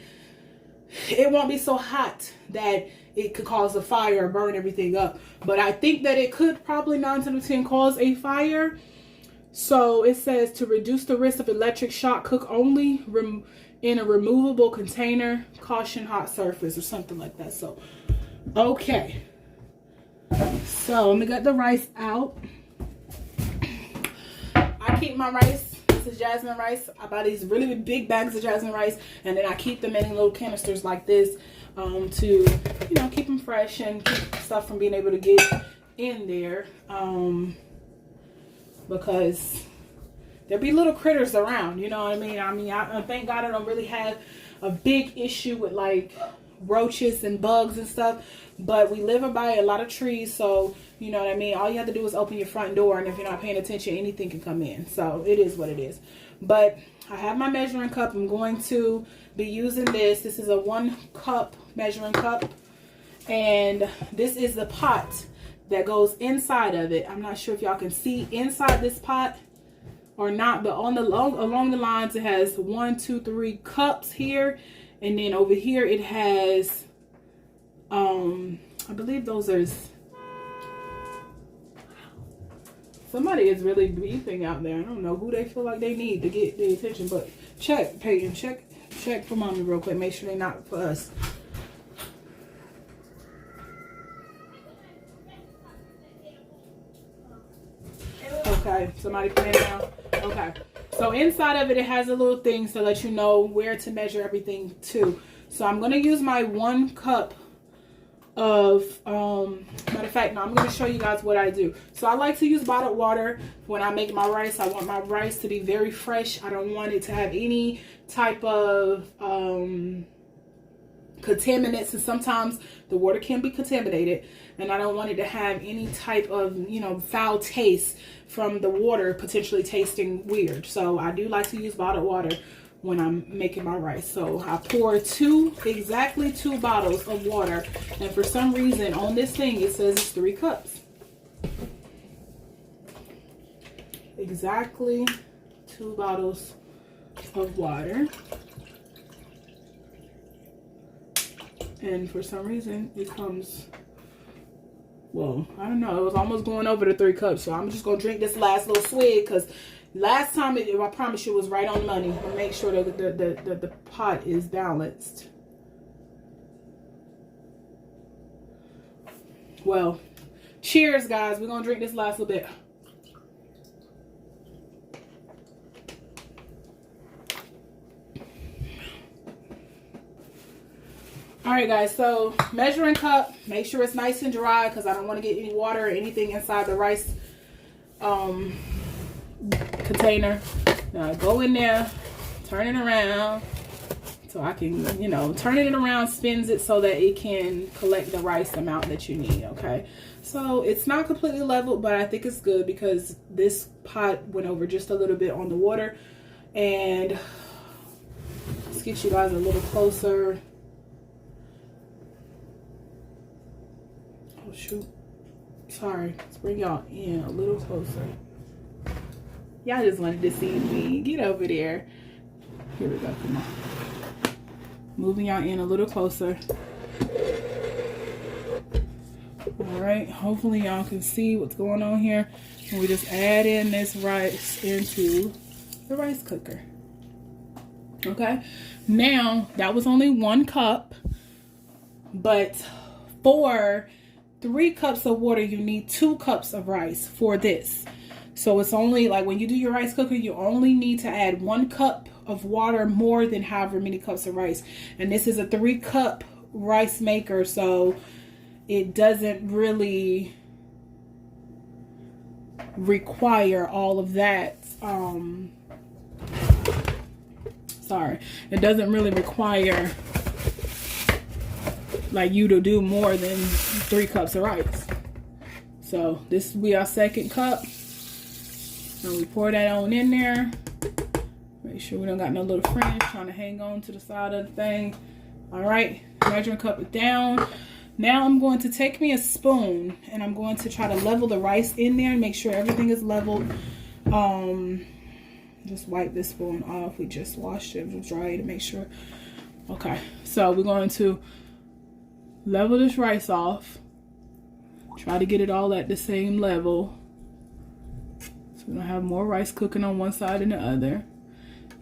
Speaker 1: it won't be so hot that it could cause a fire or burn everything up. But I think that it could probably 9 times out of 10 cause a fire. So it says to reduce the risk of electric shock, cook only in a removable container, caution hot surface, or something like that. So, okay. So let me get the rice out. I keep my rice. This is Jasmine Rice. I buy these really big bags of Jasmine Rice, and then I keep them in little canisters like this to, you know, keep them fresh and keep stuff from being able to get in there. Because there be little critters around, you know what I mean? I thank God I don't really have a big issue with like roaches and bugs and stuff, but we live by a lot of trees, so you know what I mean? All you have to do is open your front door, and if you're not paying attention, anything can come in. So it is what it is. But I have my measuring cup. I'm going to be using this. This is a 1 cup measuring cup, and this is the pot that goes inside of it. I'm not sure if y'all can see inside this pot or not, but on along the lines it has 1, 2, 3 cups here, and then over here it has I believe those are Somebody is really beefing out there. I don't know who they feel like they need to get the attention, but check, Peyton, check for mommy real quick. Make sure they're not for us. Okay, somebody put it down. Okay, so inside of it, it has a little thing to let you know where to measure everything to. So I'm gonna use my 1 cup of matter of fact, now I'm going to show you guys what I do. So I like to use bottled water when I make my rice. I want my rice to be very fresh. I don't want it to have any type of contaminants, and sometimes the water can be contaminated, and I don't want it to have any type of, you know, foul taste from the water potentially tasting weird. So I do like to use bottled water when I'm making my rice. So I pour exactly 2 bottles of water, and for some reason on this thing it says it's 3 cups. Exactly 2 bottles of water, and for some reason it comes, well, I don't know, it was almost going over the 3 cups. So I'm just gonna drink this last little swig, because last time, I promise you, it was right on money. I'll make sure that the pot is balanced. Well, cheers, guys. We're going to drink this last little bit. All right, guys. So, measuring cup. Make sure it's nice and dry, because I don't want to get any water or anything inside the rice container. Now go in there, turn it around so I can, you know, turning it around spins it so that it can collect the rice amount that you need. Okay, so it's not completely leveled, but I think it's good because this pot went over just a little bit on the water. And let's get you guys a little closer. Oh shoot, sorry, let's bring y'all in a little closer. Y'all just wanted to see me. Get over there. Here we go. Come on. Moving y'all in a little closer. Alright. Hopefully y'all can see what's going on here. And we just add in this rice into the rice cooker. Okay. Now, that was only 1 cup. But for 3 cups of water, you need 2 cups of rice for this. So it's only like when you do your rice cooker, you only need to add 1 cup of water more than however many cups of rice. And this is a 3-cup rice maker, so it doesn't really require all of that. It doesn't really require like you to do more than 3 cups of rice. So this will be our 2nd cup. And we pour that on in there. Make sure we don't got no little fringe trying to hang on to the side of the thing. All right, measuring cup it down. Now I'm going to take me a spoon and I'm going to try to level the rice in there and make sure everything is leveled. Just wipe this spoon off. We just washed it and dried it to make sure. Okay, so we're going to level this rice off. Try to get it all at the same level. So we don't have more rice cooking on one side than the other.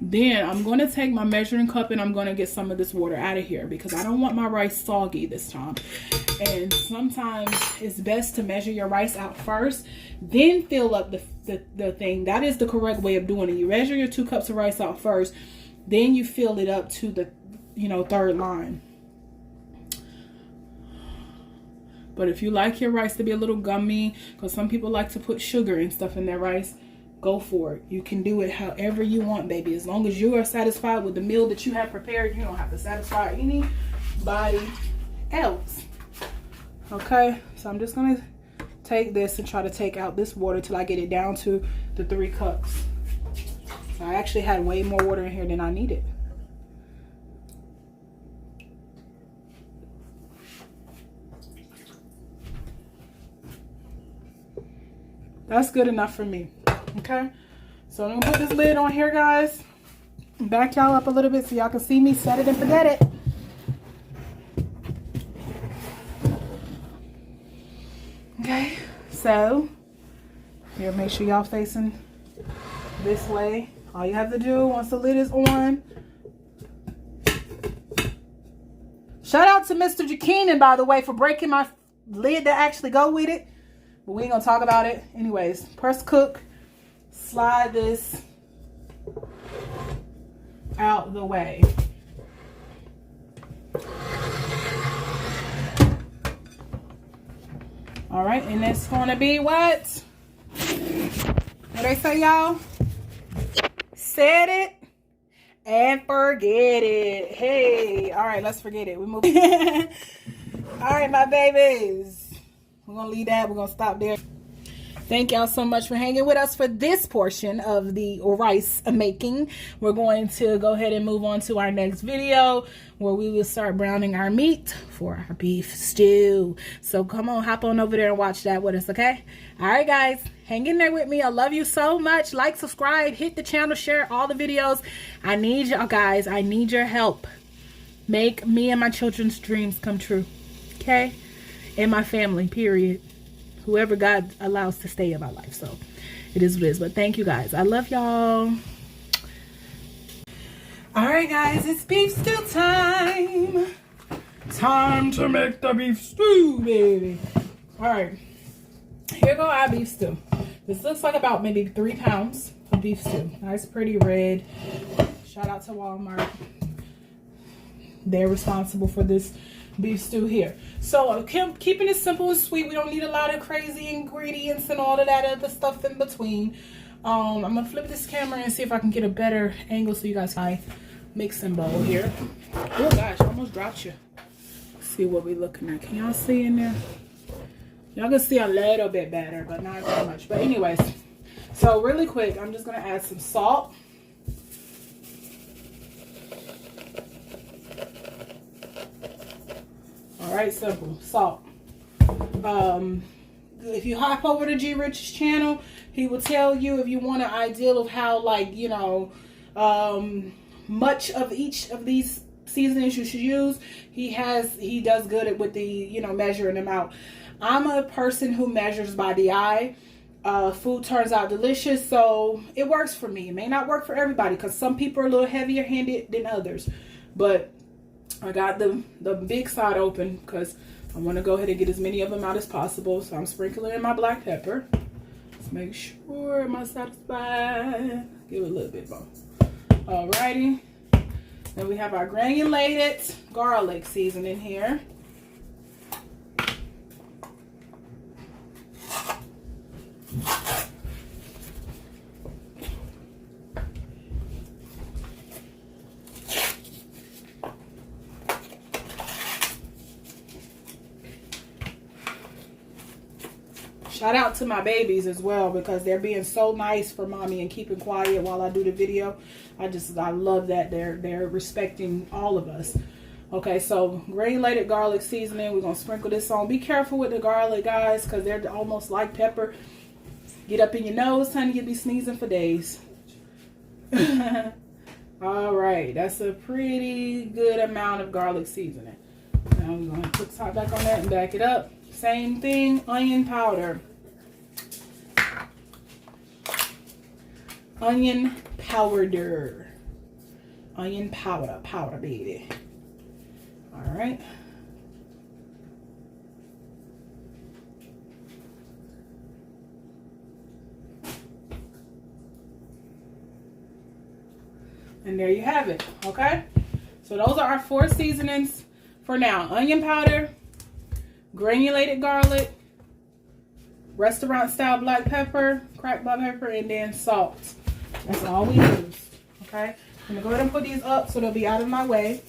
Speaker 1: Then I'm going to take my measuring cup and I'm going to get some of this water out of here because I don't want my rice soggy this time. And sometimes it's best to measure your rice out first, then fill up the thing. That is the correct way of doing it. You measure your 2 cups of rice out first, then you fill it up to the, 3rd line. But if you like your rice to be a little gummy, because some people like to put sugar and stuff in their rice, go for it. You can do it however you want, baby. As long as you are satisfied with the meal that you have prepared, you don't have to satisfy anybody else. Okay, so I'm just going to take this and try to take out this water till I get it down to the 3 cups. So I actually had way more water in here than I needed. That's good enough for me. Okay, so I'm gonna put this lid on here, guys. Back y'all up a little bit so y'all can see me. Set it and forget it. Okay, so Here, make sure y'all facing this way. All you have to do once the lid is on. Shout out to Mr. Jakeenan, by the way, for breaking my lid to actually go with it. But we ain't gonna talk about it. Anyways, press cook. Slide this out the way. All right, and it's gonna be what? What they say, y'all? Set it and forget it. Hey, all right, let's forget it. We move. All right, my babies. We're gonna leave that. We're gonna stop there. Thank y'all so much for hanging with us for this portion of the rice making. We're going to go ahead and move on to our next video where we will start browning our meat for our beef stew. So come on, hop on over there and watch that with us, okay? All right, guys, hang in there with me. I love you so much. Like, subscribe, hit the channel, share all the videos. I need y'all, guys. I need your help. Make me and my children's dreams come true, okay? And my family, period. Whoever God allows to stay in my life. So it is what it is. But thank you, guys. I love y'all. All right, guys. It's beef stew time. Time to make the beef stew, baby. All right. Here go our beef stew. This looks like about maybe 3 pounds of beef stew. Nice, pretty red. Shout out to Walmart. They're responsible for this beef stew here. So keeping it simple and sweet. We don't need a lot of crazy ingredients and all of that other stuff in between. I'm gonna flip this camera and see if I can get a better angle so you guys can mixing bowl here. Oh gosh, I almost dropped you. Let's see what we're looking at. Can y'all see in there? Y'all can see a little bit better, but not very much. But anyways, so really quick, I'm just gonna add some salt. All right, simple salt. If you hop over to G Rich's channel, he will tell you if you want an idea of how, like, you know, much of each of these seasonings you should use. He does good with the, you know, measuring them out. I'm a person who measures by the eye. Food turns out delicious, so it works for me. It may not work for everybody because some people are a little heavier handed than others, but I got the big side open because I want to go ahead and get as many of them out as possible. So I'm sprinkling in my black pepper. Let's make sure I'm satisfied. Give it a little bit more. Alrighty. Then we have our granulated garlic seasoning here. Shout out to my babies as well because they're being so nice for mommy and keeping quiet while I do the video. I love that they're respecting all of us. Okay, so granulated garlic seasoning. We're gonna sprinkle this on. Be careful with the garlic, guys, because they're almost like pepper. Get up in your nose, honey, you'll be sneezing for days. All right, that's a pretty good amount of garlic seasoning. Now we're gonna put top back on that and back it up. Same thing, onion powder. Onion powder. Onion powder, baby. All right. And there you have it, okay? So those are our 4 seasonings for now. Onion powder, granulated garlic, restaurant style black pepper, cracked black pepper, and then salt. That's all we use, okay? I'm gonna go ahead and put these up so they'll be out of my way.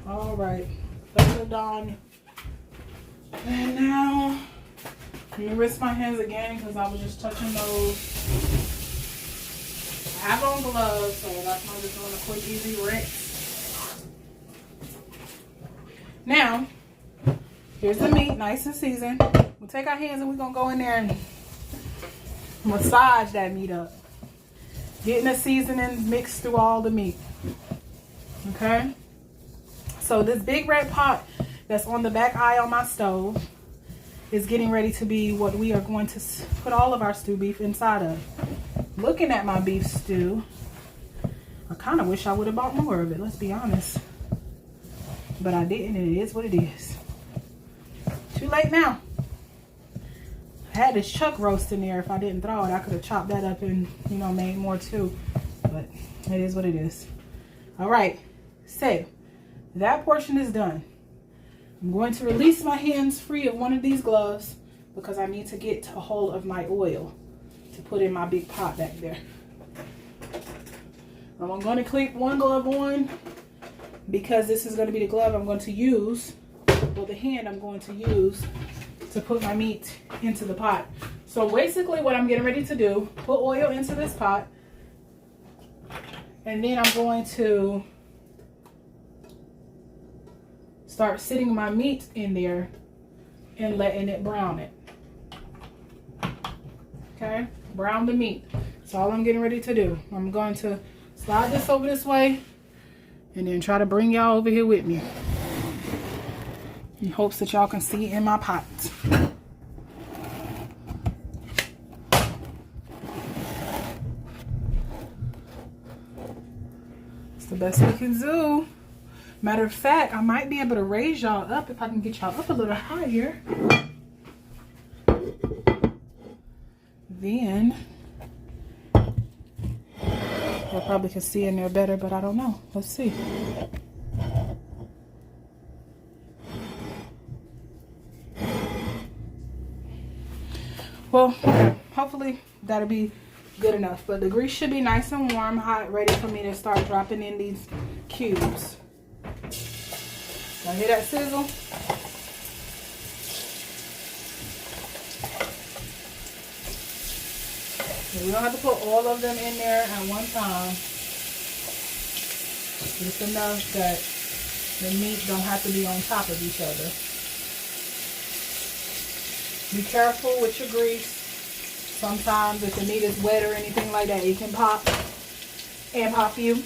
Speaker 1: All right, put it on. And now, let me rinse my hands again because I was just touching those. I have on gloves, so that's why I'm just doing a quick, easy rinse. Now, Here's the meat, nice and seasoned. We'll take our hands and we're gonna go in there and massage that meat up. Getting the seasoning mixed through all the meat. Okay? So this big red pot that's on the back eye on my stove is getting ready to be what we are going to put all of our stew beef inside of. Looking at my beef stew, I kind of wish I would have bought more of it, let's be honest. But I didn't, and it is what it is. Too late now. I had this chuck roast in there. If I didn't throw it, I could have chopped that up and, you know, made more too. But it is what it is. All right, so that portion is done. I'm going to release my hands free of one of these gloves because I need to get a hold of my oil to put in my big pot back there. I'm going to clip one glove on because this is going to be the glove I'm going to use, or the hand I'm going to use to put my meat into the pot. So basically what I'm getting ready to do, put oil into this pot, and then I'm going to start sitting my meat in there and letting it brown it. Okay, brown the meat. That's all I'm getting ready to do. I'm going to slide this over this way and then try to bring y'all over here with me in hopes that y'all can see in my pot. It's the best we can do. Matter of fact, I might be able to raise y'all up if I can get y'all up a little higher. Then I probably can see in there better, but I don't know. Let's see. Well, hopefully that'll be good enough. But the grease should be nice and warm, hot, ready for me to start dropping in these cubes. Y'all hear that sizzle? We don't have to put all of them in there at one time. Just enough that the meat don't have to be on top of each other. Be careful with your grease. Sometimes if the meat is wet or anything like that, it can pop and pop you.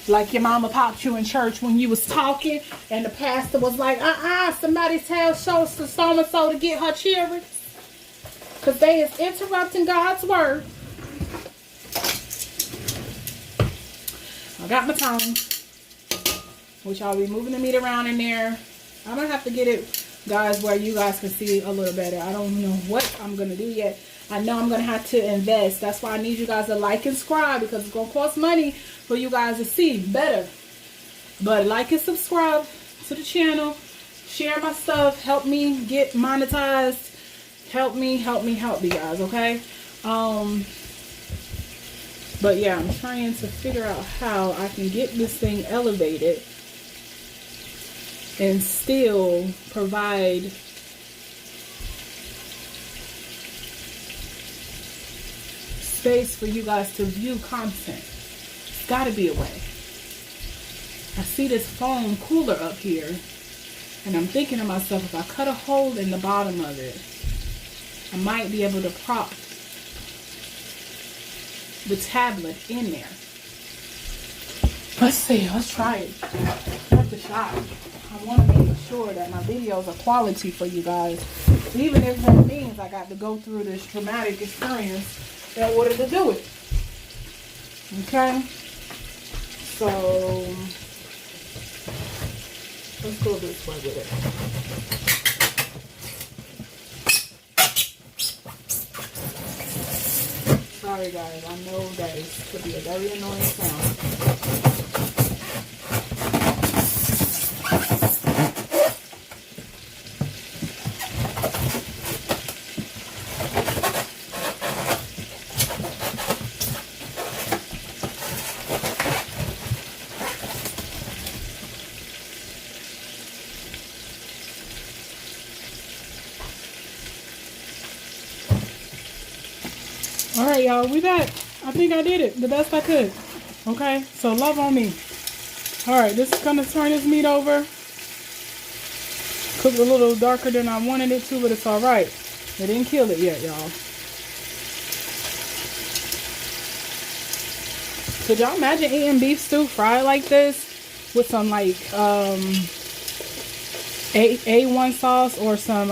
Speaker 1: Like your mama popped you in church when you was talking and the pastor was like, somebody tell so-and-so to get her children. Because they is interrupting God's word. I got my tongs, which I'll be moving the meat around in there. I'm going to have to get it, guys, where you guys can see a little better. I don't know what I'm going to do yet. I know I'm going to have to invest. That's why I need you guys to like and subscribe, because it's going to cost money for you guys to see better. But like and subscribe to the channel. Share my stuff. Help me get monetized. Help me, guys, okay? But yeah, I'm trying to figure out how I can get this thing elevated and still provide space for you guys to view content. It's got to be a way. I see this foam cooler up here, and I'm thinking to myself, if I cut a hole in the bottom of it, I might be able to prop the tablet in there. Let's see. Let's try it. Worth a shot. I want to make sure that my videos are quality for you guys, even if that means I got to go through this traumatic experience in order to do it. Okay? So let's go this way with it. Sorry guys, I know that it could be a very annoying sound. Alright y'all, we back. I think I did it the best I could. Okay, so love on me. Alright, this is going to turn this meat over. cooked a little darker than I wanted it to, but it's all right. It didn't kill it yet, y'all. Could y'all imagine eating beef stew fried like this with some like A1 sauce or some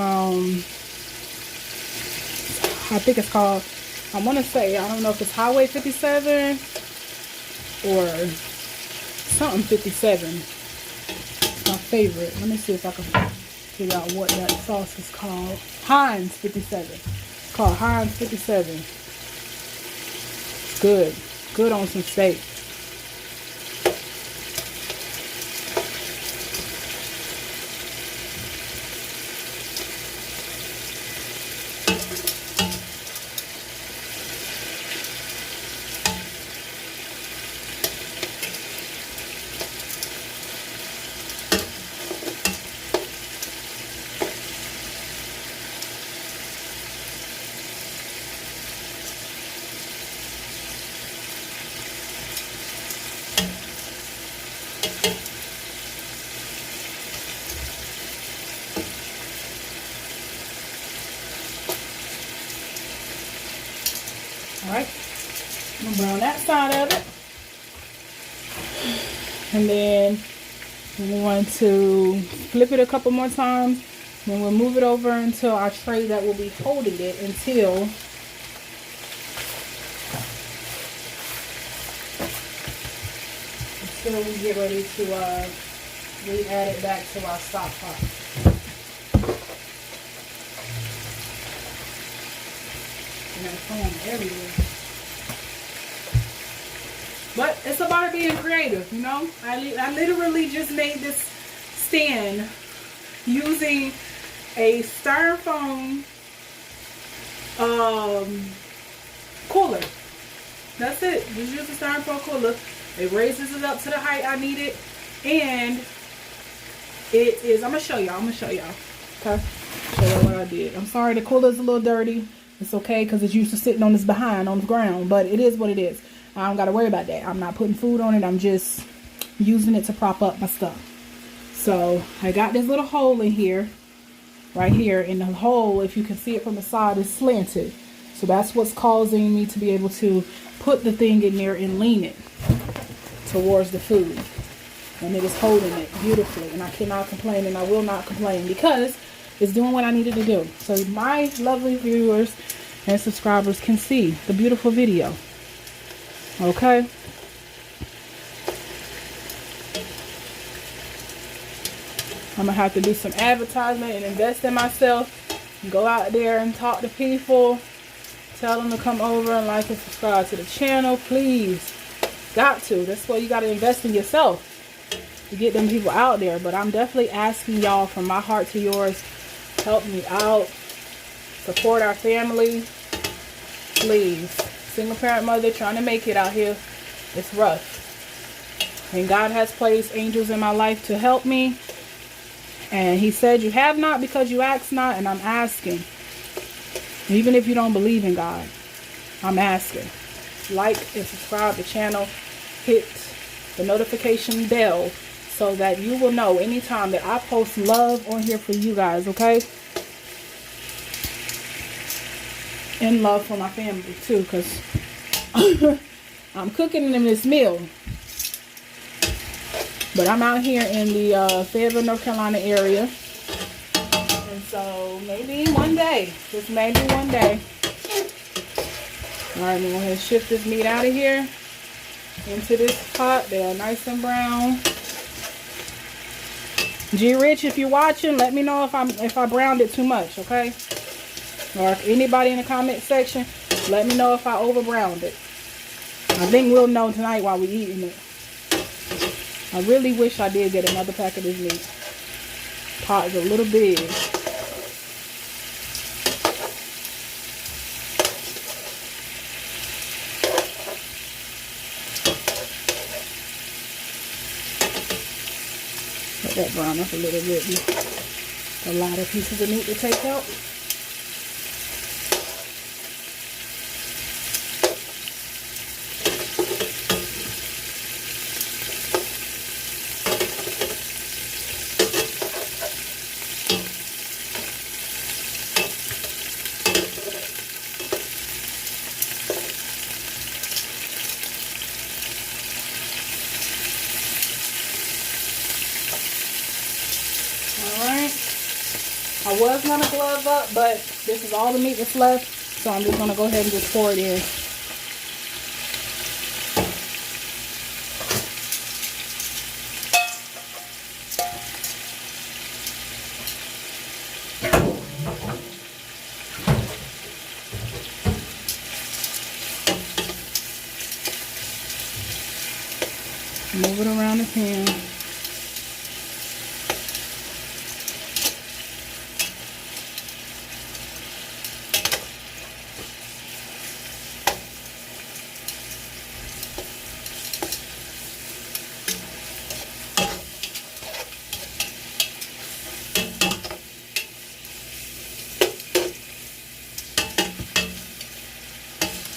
Speaker 1: I think it's called, I want to say, I don't know if it's Highway 57 or something 57. It's my favorite. Let me see if I can figure out what that sauce is called. Heinz 57. It's called Heinz 57. Good. Good on some steak. Alright, I'm gonna brown that side of it. And then we want to flip it a couple more times. Then we'll move it over into our tray that will be holding it until we get ready to re-add it back to our stock pot. And that's foam everywhere. But it's about being creative, you know. I literally just made this stand using a styrofoam cooler. That's it. Just use a styrofoam cooler. It raises it up to the height I need it, and it is. I'm gonna show y'all. Okay, show y'all what I did. I'm sorry the cooler's a little dirty. It's okay because it's used to sitting on this behind on the ground, but it is what it is. I don't got to worry about that. I'm not putting food on it. I'm just using it to prop up my stuff. So I got this little hole in here, right here, and the hole, if you can see it from the side, is slanted. So that's what's causing me to be able to put the thing in there and lean it towards the food. And it is holding it beautifully, and I cannot complain, and I will not complain because it's doing what I needed to do. So my lovely viewers and subscribers can see the beautiful video. Okay. I'm gonna have to do some advertisement and invest in myself. Go out there and talk to people. Tell them to come over and like and subscribe to the channel, please. Got to. That's why you got to invest in yourself to get them people out there. But I'm definitely asking y'all from my heart to yours, help me out. Support our family. Please. Single parent mother trying to make it out here. It's rough. And God has placed angels in my life to help me. And he said, you have not because you ask not. And I'm asking. Even if you don't believe in God, I'm asking. Like and subscribe to the channel. Hit the notification bell so that you will know anytime that I post love on here for you guys, okay? And love for my family too, because I'm cooking them this meal. But I'm out here in the Fayetteville, North Carolina area. And so maybe one day, just maybe one day. Alright, I'm going to go ahead and shift this meat out of here into this pot. They are nice and brown. G Rich, if you're watching, let me know if I browned it too much, okay? Or if anybody in the comment section, let me know if I over browned it. I think we'll know tonight while we're eating it. I really wish I did get another pack of this meat. Pot is a little big. Let that brown up a little bit. A lot of pieces of meat to take out. I was going to glove up, but this is all the meat that's left. So I'm just going to go ahead and just pour it in. Move it around the pan.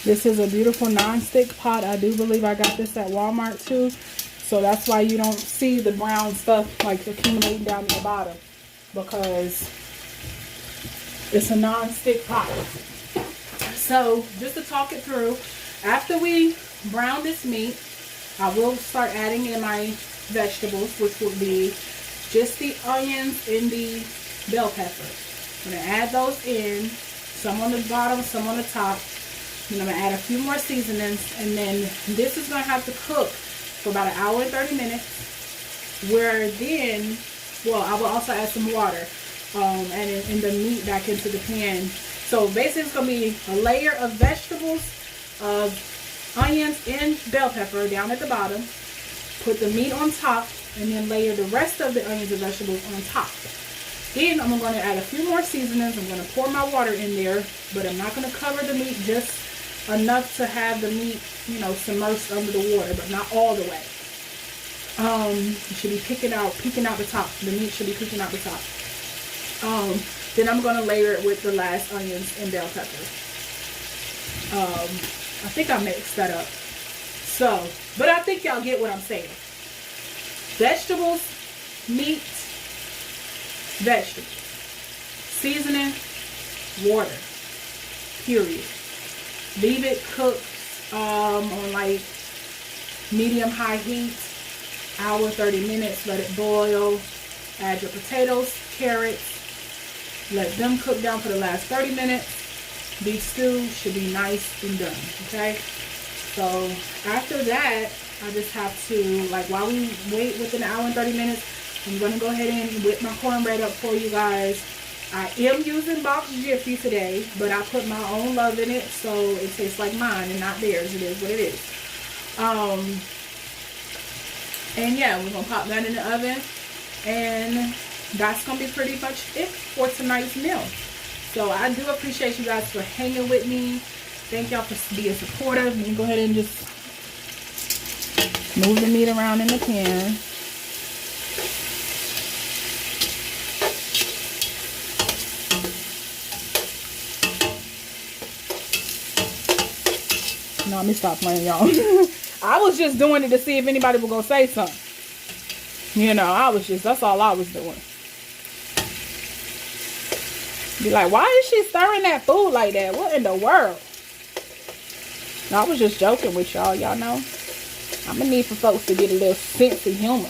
Speaker 1: This is a beautiful non-stick pot. I do believe I got this at Walmart too. So that's why you don't see the brown stuff like accumulating down at the bottom, because it's a non-stick pot. So just to talk it through, after we brown this meat, I will start adding in my vegetables, which would be just the onions and the bell pepper. I'm going to add those in, some on the bottom, some on the top. And I'm going to add a few more seasonings, and then this is going to have to cook for about 1 hour and 30 minutes, where then, well, I will also add some water and the meat back into the pan. So basically it's going to be a layer of vegetables, of onions and bell pepper down at the bottom, put the meat on top, and then layer the rest of the onions and vegetables on top. Then I'm going to add a few more seasonings. I'm going to pour my water in there, but I'm not going to cover the meat, just enough to have the meat, you know, submerged under the water, but not all the way. It should be peeking out the top. The meat should be peeking out the top. Then I'm going to layer it with the last onions and bell pepper. I think I mixed that up. So, but I think y'all get what I'm saying. Vegetables, meat, vegetables, seasoning, water, period. Leave it cooked on like medium-high heat, hour, 30 minutes. Let it boil. Add your potatoes, carrots. Let them cook down for the last 30 minutes. Beef stew should be nice and done, okay? So after that, I just have to, like, while we wait within an hour and 30 minutes, I'm going to go ahead and whip my cornbread up for you guys. I am using box Jiffy today, but I put my own love in it, so it tastes like mine and not theirs. It is what it is. And yeah, we're going to pop that in the oven, and that's going to be pretty much it for tonight's meal. So I do appreciate you guys for hanging with me. Thank y'all for being supportive. You can go ahead and just move the meat around in the pan. No, let me stop playing, y'all. I was just doing it to see if anybody was going to say something. You know, that's all I was doing. Be like, why is she stirring that food like that? What in the world? No, I was just joking with y'all. Y'all know, I'm going to need for folks to get a little sense of humor.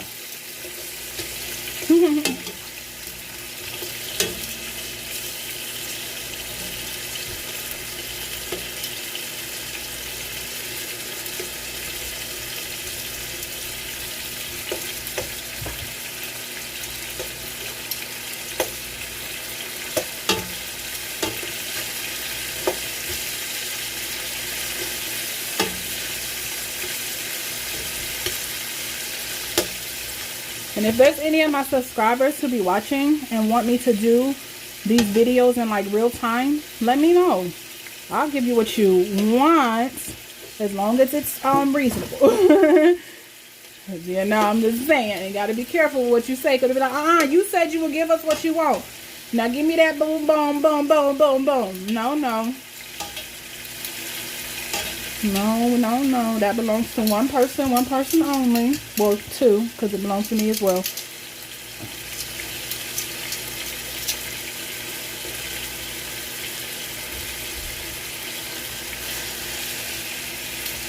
Speaker 1: And if there's any of my subscribers who be watching and want me to do these videos in like real time, let me know. I'll give you what you want, as long as it's reasonable. You know, I'm just saying, you gotta be careful with what you say, because it'll be like, you said you would give us what you want. Now give me that boom, boom, boom, boom, boom, boom. No, no. No, no, no. That belongs to one person only. Well, two, because it belongs to me as well.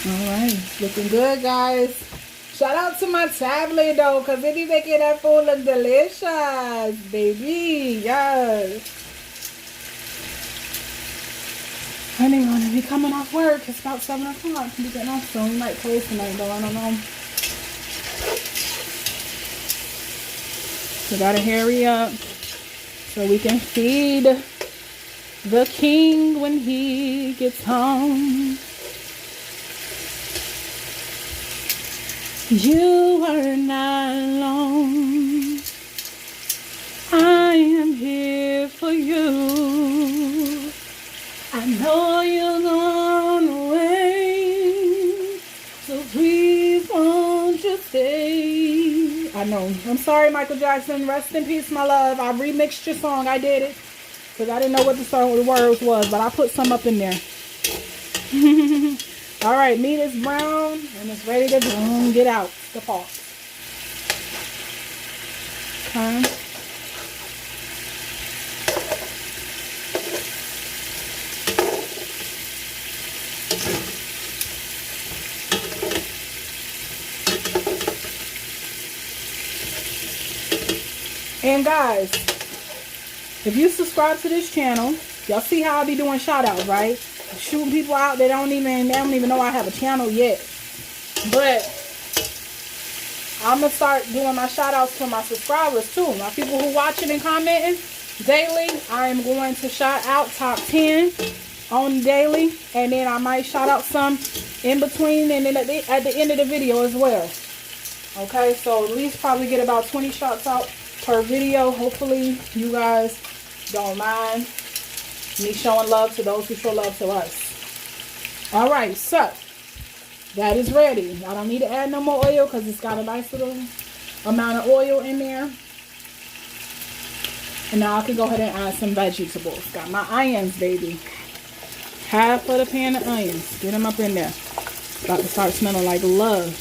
Speaker 1: Alright, looking good, guys. Shout out to my tablet though, because it be making that food look delicious, baby. Yes. Honey gonna be coming off work. It's about 7 o'clock. Be getting off soon. We might close tonight though. I don't know. So gotta hurry up so we can feed the king when he gets home. You are not alone. I am here for you. I know you're gone away, so please won't you stay. I know. I'm sorry, Michael Jackson. Rest in peace, my love. I remixed your song. I did it because I didn't know what the words was, but I put some up in there. All right, meat is brown and it's ready to get out the pot. Okay. And guys, if you subscribe to this channel, y'all see how I be doing shout outs, right? Shooting people out they don't even know I have a channel yet. But I'm gonna start doing my shout outs to my subscribers too. My people who watching and commenting daily, I am going to shout out top 10 on daily, and then I might shout out some in between and then at the end of the video as well. Okay, so at least probably get about 20 shots out per video. Hopefully you guys don't mind me showing love to those who show love to us. All right, so that is ready. I don't need to add no more oil because it's got a nice little amount of oil in there. And now I can go ahead and add some vegetables. Got my onions, baby. Half of the pan of onions. Get them up in there. About to start smelling like love.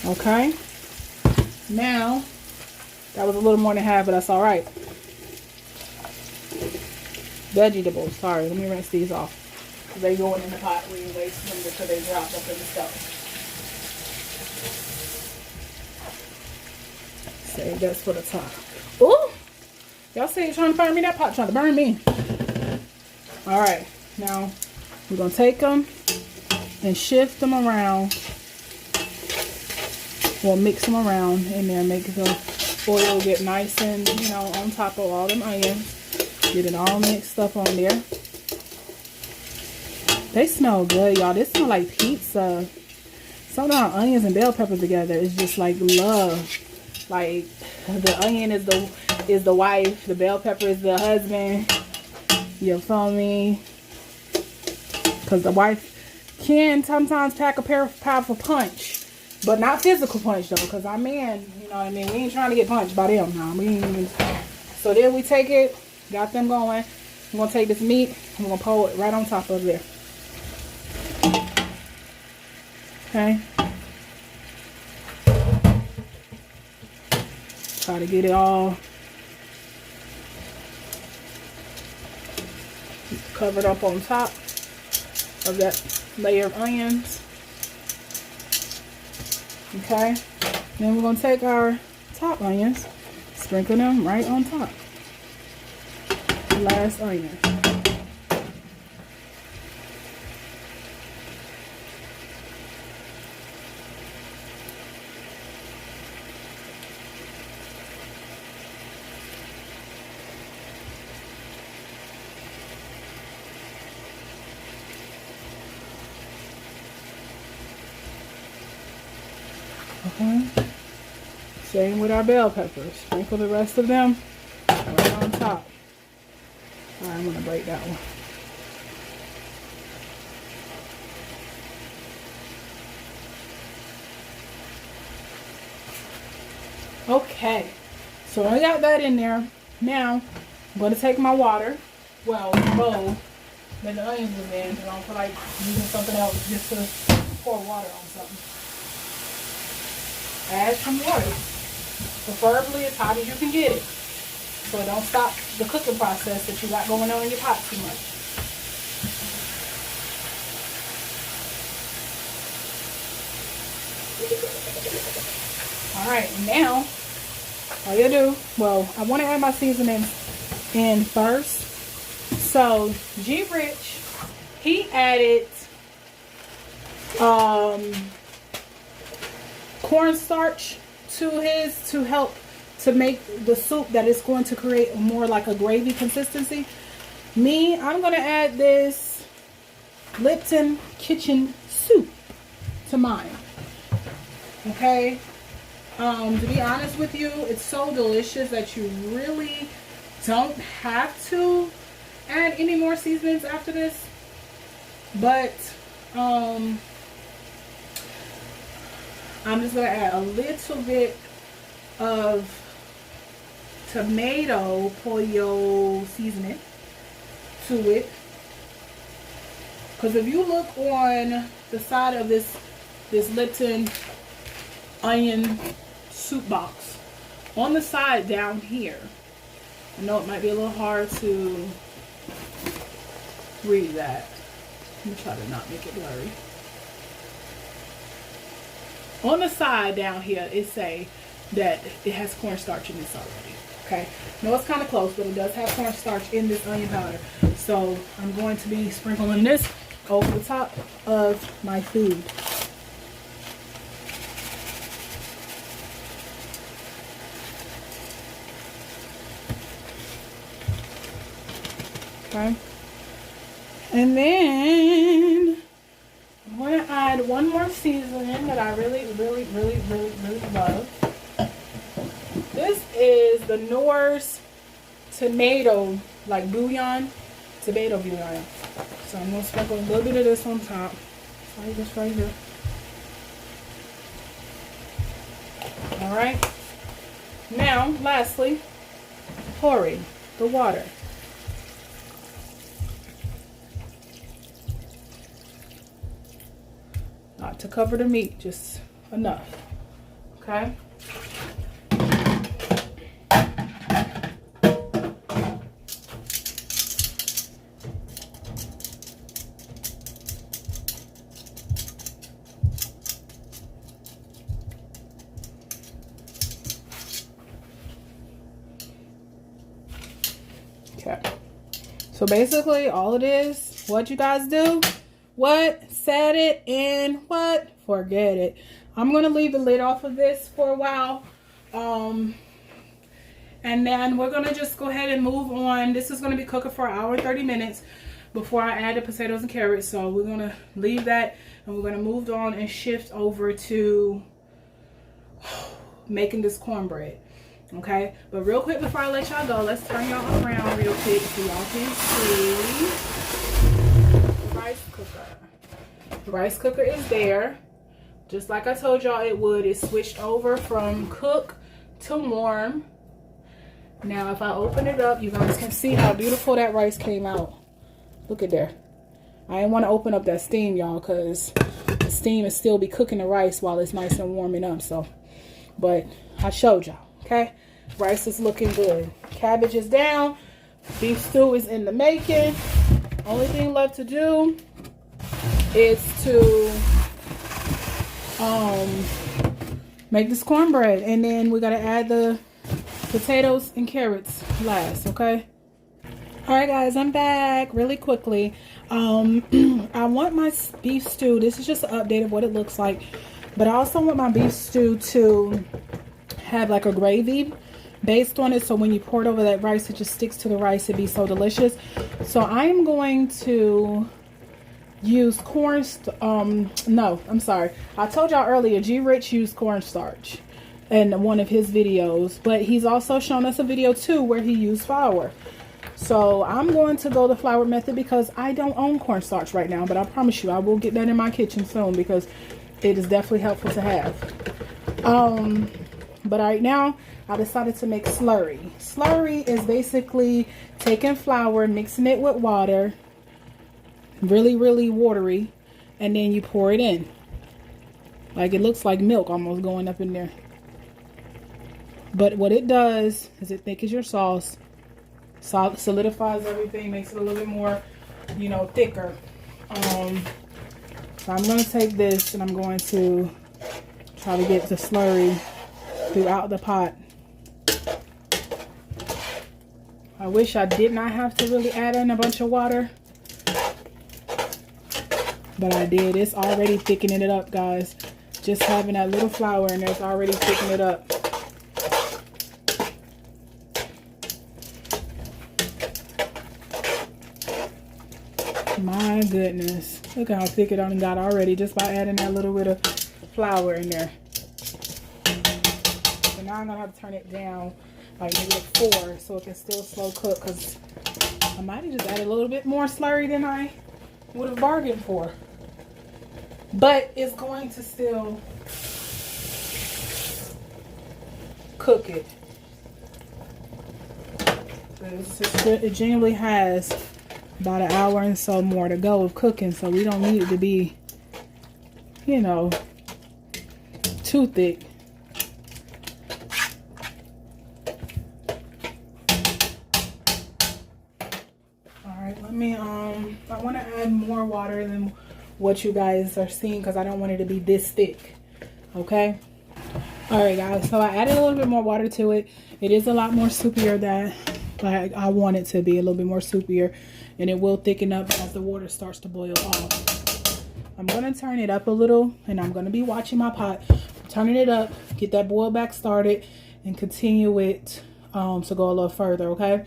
Speaker 1: Okay. Now, that was a little more than half, but that's all right. Vegetables. Sorry, let me rinse these off. They going in the pot. We waste them because they dropped up in the stove. Save that's for the top. Ooh! Y'all see it trying to burn me? That pot trying to burn me. All right. Now, we're going to take them and shift them around. We'll mix them around in there, make the oil get nice and, you know, on top of all them onions. Get it all mixed up on there. They smell good, y'all. They smell like pizza. Something about onions and bell peppers together is just like love. Like the onion is the wife, the bell pepper is the husband. You feel me? Because the wife can sometimes pack a powerful punch. But not physical punch though, because our man, you know what I mean? We ain't trying to get punched by them now. We ain't even. So then we take it, got them going. We're going to take this meat and we're going to pour it right on top of there. Okay. Try to get it all covered up on top of that layer of onions. Okay, then we're going to take our top onions, sprinkle them right on top. The last onion. Okay. Same with our bell peppers. Sprinkle the rest of them right on top. All right, I'm gonna break that one. Okay, so I got that in there. Now I'm gonna take my water, well, bowl that the onions was in, because I don't feel like using something else just to pour water on something. Add some water, preferably as hot as you can get it, so it don't stop the cooking process that you got going on in your pot too much. All right, now all you do, well, I want to add my seasonings in first. So G Rich, he added cornstarch to his to help to make the soup that is going to create more like a gravy consistency. Me, I'm going to add this Lipton kitchen soup to mine. Okay. To be honest with you, it's so delicious that you really don't have to add any more seasonings after this. But I'm just going to add a little bit of tomato pollo seasoning to it. Because if you look on the side of this Lipton onion soup box, on the side down here, I know it might be a little hard to read that. Let me try to not make it blurry. On the side down here, it say that it has cornstarch in this already. Okay, no, it's kind of close, but it does have cornstarch in this onion powder. So I'm going to be sprinkling this over the top of my food. Okay, and then I'm going to add one more seasoning that I really love. This is the Knorrs tomato, like bouillon, tomato bouillon. So I'm going to sprinkle a little bit of this on top. Try this right here. Alright. Now, lastly, pouring the water. Not to cover the meat, just enough. Okay? Okay. So basically all it is, what you guys do, what, set it, and what, forget it. I'm going to leave the lid off of this for a while. And then we're going to just go ahead and move on. This is going to be cooking for an hour and 30 minutes before I add the potatoes and carrots. So we're going to leave that and we're going to move on and shift over to making this cornbread. Okay, but real quick before I let y'all go, let's turn y'all around real quick so y'all can see the rice cooker. The rice cooker is there, just like I told y'all it would. It switched over from cook to warm. Now if I open it up, you guys can see how beautiful that rice came out. Look at there. I didn't want to open up that steam, y'all, because the steam is still be cooking the rice while it's nice and warming up. So, but I showed y'all. Okay, rice is looking good. Cabbage is down. Beef stew is in the making. Only thing left to do is to make this cornbread, and then we gotta add the potatoes and carrots last. Okay. All right, guys, I'm back really quickly. I want my beef stew. This is just an update of what it looks like, but I also want my beef stew to have like a gravy based on it, so when you pour it over that rice, it just sticks to the rice. It'd be so delicious. So I am going to use no, I'm sorry, I told y'all earlier G Rich used cornstarch in one of his videos, but he's also shown us a video too where he used flour. So I'm going to go the flour method because I don't own cornstarch right now, but I promise you I will get that in my kitchen soon because it is definitely helpful to have. But right now, I decided to make slurry. Slurry is basically taking flour, mixing it with water, really watery, and then you pour it in. Like it looks like milk almost going up in there. But what it does is it thickens your sauce, solidifies everything, makes it a little bit more, you know, thicker. So I'm going to take this and I'm going to try to get the slurry throughout the pot. I wish I did not have to really add in a bunch of water, but I did. It's already thickening it up, guys. Just having that little flour in there is already thickening it up. My goodness. Look how thick it done got already just by adding that little bit of flour in there. So now I'm going to have to turn it down like maybe to 4 so it can still slow cook, because I might have just added a little bit more slurry than I would have bargained for. But it's going to still cook it. It generally has about an hour and so more to go of cooking, so we don't need it to be, you know, too thick. Alright, let me I want to add more water than what you guys are seeing, because I don't want it to be this thick. Okay. Alright guys, so I added a little bit more water to it. It is a lot more soupier than I want it to be, a little bit more soupier, and it will thicken up as the water starts to boil off. I'm going to turn it up a little, and I'm going to be watching my pot, turning it up, get that boil back started, and continue it to go a little further. Okay,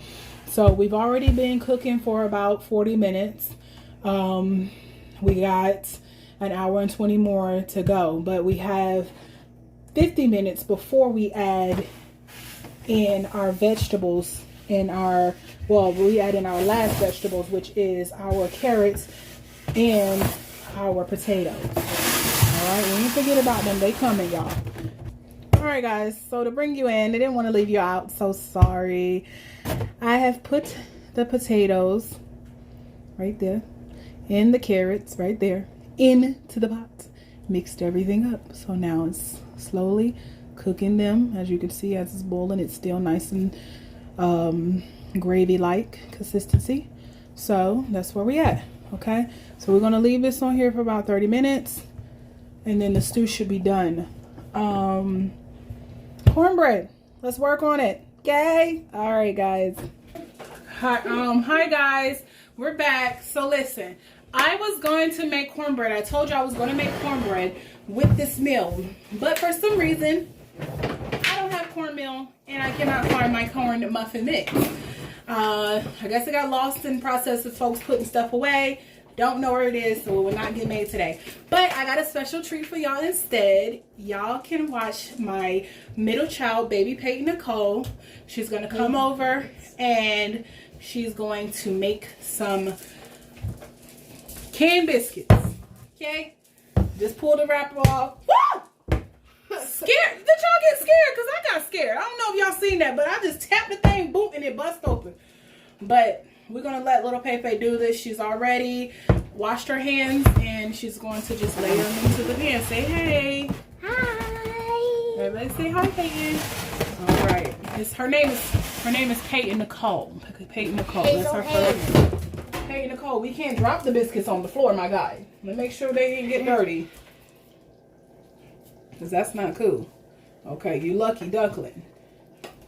Speaker 1: so we've already been cooking for about 40 minutes. We got an hour and 20 more to go, but we have 50 minutes before we add in our vegetables in our, well, we add in our last vegetables, which is our carrots and our potatoes. All right, we didn't forget about them. They coming, y'all. All right, guys, so to bring you in, I didn't want to leave you out, so sorry. I have put the potatoes right there, and the carrots right there into the pot, mixed everything up. So now it's slowly cooking them. As you can see, as it's boiling, it's still nice and gravy-like consistency. So that's where we at. Okay, so we're gonna leave this on here for about 30 minutes, and then the stew should be done. Cornbread, let's work on it. Okay. All right, guys. Hi guys, we're back. So listen, I was going to make cornbread. I told you I was going to make cornbread with this meal, but for some reason I don't have cornmeal and I cannot find my corn muffin mix. I guess it got lost in the process of folks putting stuff away. Don't know where it is, so it will not get made today. But I got a special treat for y'all instead. Y'all can watch my middle child, baby Peyton Nicole. She's going to come over and she's going to make some canned biscuits. Okay? Just pull the wrapper off. Woo! Scared? Did y'all get scared? Because I got scared. I don't know if y'all seen that, but I just tapped the thing, boom, and it bust open. But we're going to let little Pepe do this. She's already washed her hands, and she's going to just lay them into the pan. Say hey. Hi. Everybody say hi, Peyton. All right. Her name is Peyton Nicole. Peyton Nicole. That's her first name. Peyton Nicole. We can't drop the biscuits on the floor, my guy. Let's make sure they didn't get dirty, because that's not cool. Okay, you lucky duckling.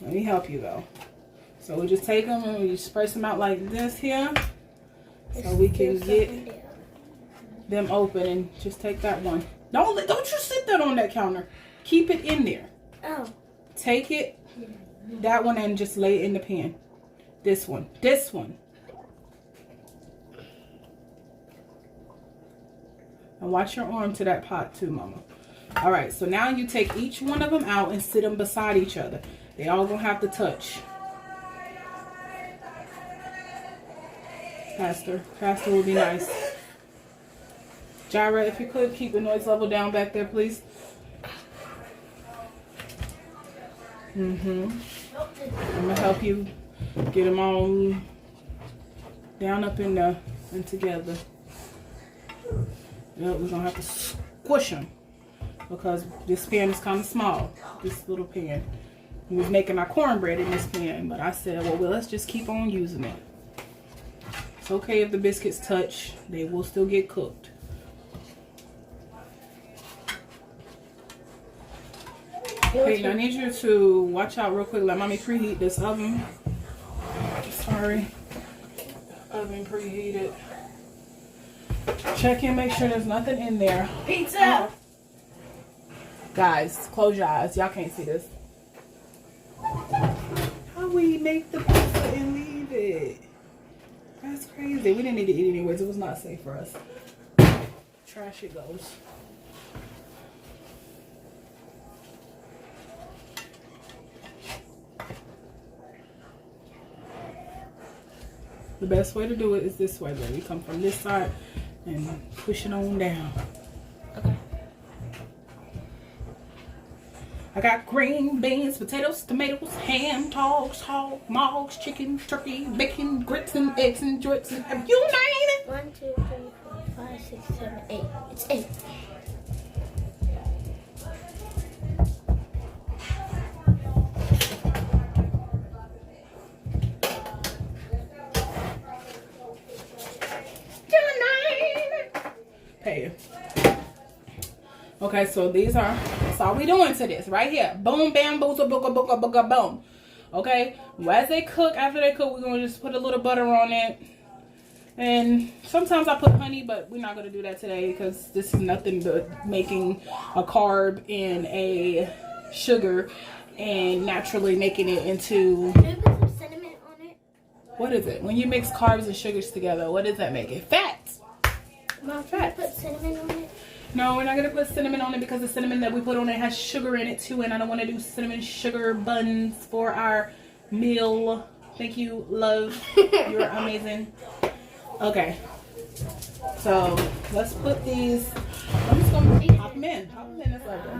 Speaker 1: Let me help you though. So we just take them and we space them out like this here, so we can get them open. And just take that one. Don't you sit that on that counter. Keep it in there. Oh. Take it, that one, and just lay it in the pan. This one. This one. And watch your arm to that pot too, Mama. All right, so now you take each one of them out and sit them beside each other. They all gonna have to touch. Faster would be nice. Jira, if you could keep the noise level down back there, please. I'm gonna help you get them all down up in there and together. Yep, we're gonna have to squish them because this pan is kind of small. This little pan. We was making our cornbread in this pan, but I said, well, let's just keep on using it. It's okay if the biscuits touch; they will still get cooked. Hey, I need you to watch out real quick. Let mommy preheat this oven. Sorry. Oven preheated. Check in, make sure there's nothing in there.
Speaker 2: Pizza!
Speaker 1: Guys, close your eyes. Y'all can't see this. How we make the pizza and leave it? That's crazy. We didn't need to eat anyways. It was not safe for us. Trash it goes. The best way to do it is this way, though. You come from this side and push it on down.
Speaker 2: Okay.
Speaker 1: I got green beans, potatoes, tomatoes, ham, dogs, hog, mogs, chicken, turkey, bacon, grits, and eggs, and drits, and you name it.
Speaker 2: 1, 2, 3, 4, 5, 6, 7, 8. It's 8.
Speaker 1: Pay. Okay, so these are, that's all we doing to this right here. Boom, bam, boozle, booga, booga, booga, boom. Okay, well, as they cook, after they cook, we're going to just put a little butter on it. And sometimes I put honey, but we're not going to do that today because this is nothing but making a carb and a sugar and naturally making it into...
Speaker 2: Can you put some cinnamon on it?
Speaker 1: What is it? When you mix carbs and sugars together, what does that make it? Fats.
Speaker 2: Mom, can you put cinnamon on it?
Speaker 1: No, we're not going to put cinnamon on it because the cinnamon that we put on it has sugar in it too. And I don't want to do cinnamon sugar buns for our meal. Thank you, love. You're amazing. Okay. So, let's put these. I'm just going to pop them in. Pop them in this level.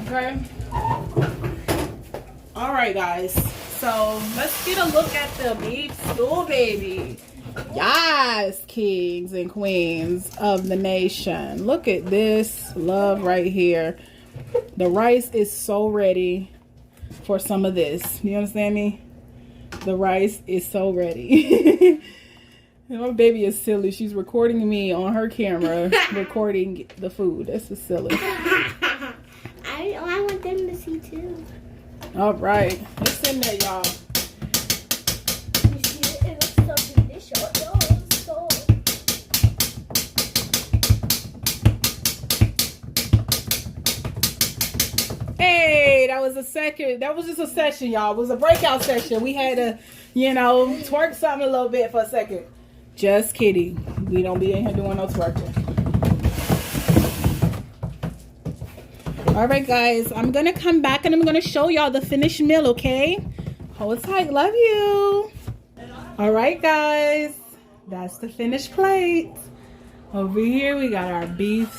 Speaker 1: Okay. Alright, guys. So, let's get a look at the beef stew, baby. Yes, kings and queens of the nation. Look at this love right here. The rice is so ready for some of this. You understand me? The rice is so ready. My baby is silly. She's recording me on her camera, recording the food. That's just silly.
Speaker 2: I want them to see too.
Speaker 1: All right. It's in there, y'all.
Speaker 2: You see it? It looks so delicious.
Speaker 1: Hey, that was just a session, y'all. It was a breakout session. We had to, twerk something a little bit for a second. Just kidding. We don't be in here doing no twerking. All right, guys. I'm going to come back and I'm going to show y'all the finished meal, okay? Hold tight. Love you. All right, guys. That's the finished plate. Over here, we got our beef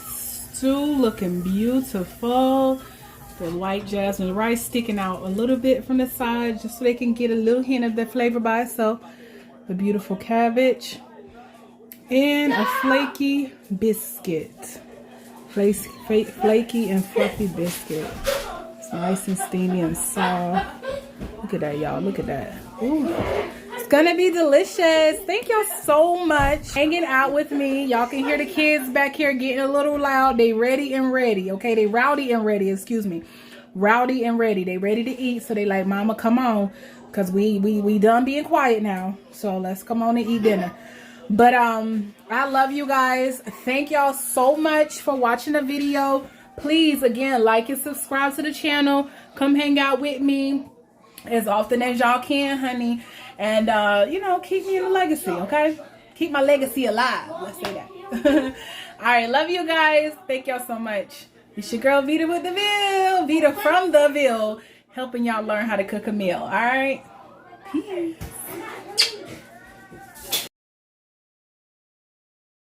Speaker 1: stew looking beautiful. The white jasmine rice sticking out a little bit from the side just so they can get a little hint of the flavor by itself. The beautiful cabbage. And a flaky biscuit. Flaky and fluffy biscuit. It's nice and steamy and soft. Look at that, y'all. Look at that. Ooh. It's gonna be delicious. Thank y'all so much hanging out with me. Y'all can hear the kids back here getting a little loud. They ready and ready. Okay, they rowdy and ready. Excuse me. Rowdy and ready. They ready to eat. So they like, Mama, come on. Because we done being quiet now. So let's come on and eat dinner. But I love you guys. Thank y'all so much for watching the video. Please, again, like and subscribe to the channel. Come hang out with me as often as y'all can, honey. And, keep me in the legacy, okay? Keep my legacy alive. Let's say that. All right, love you guys. Thank y'all so much. It's your girl, Vita with the Ville. Vita from the Ville, helping y'all learn how to cook a meal. All right? Peace.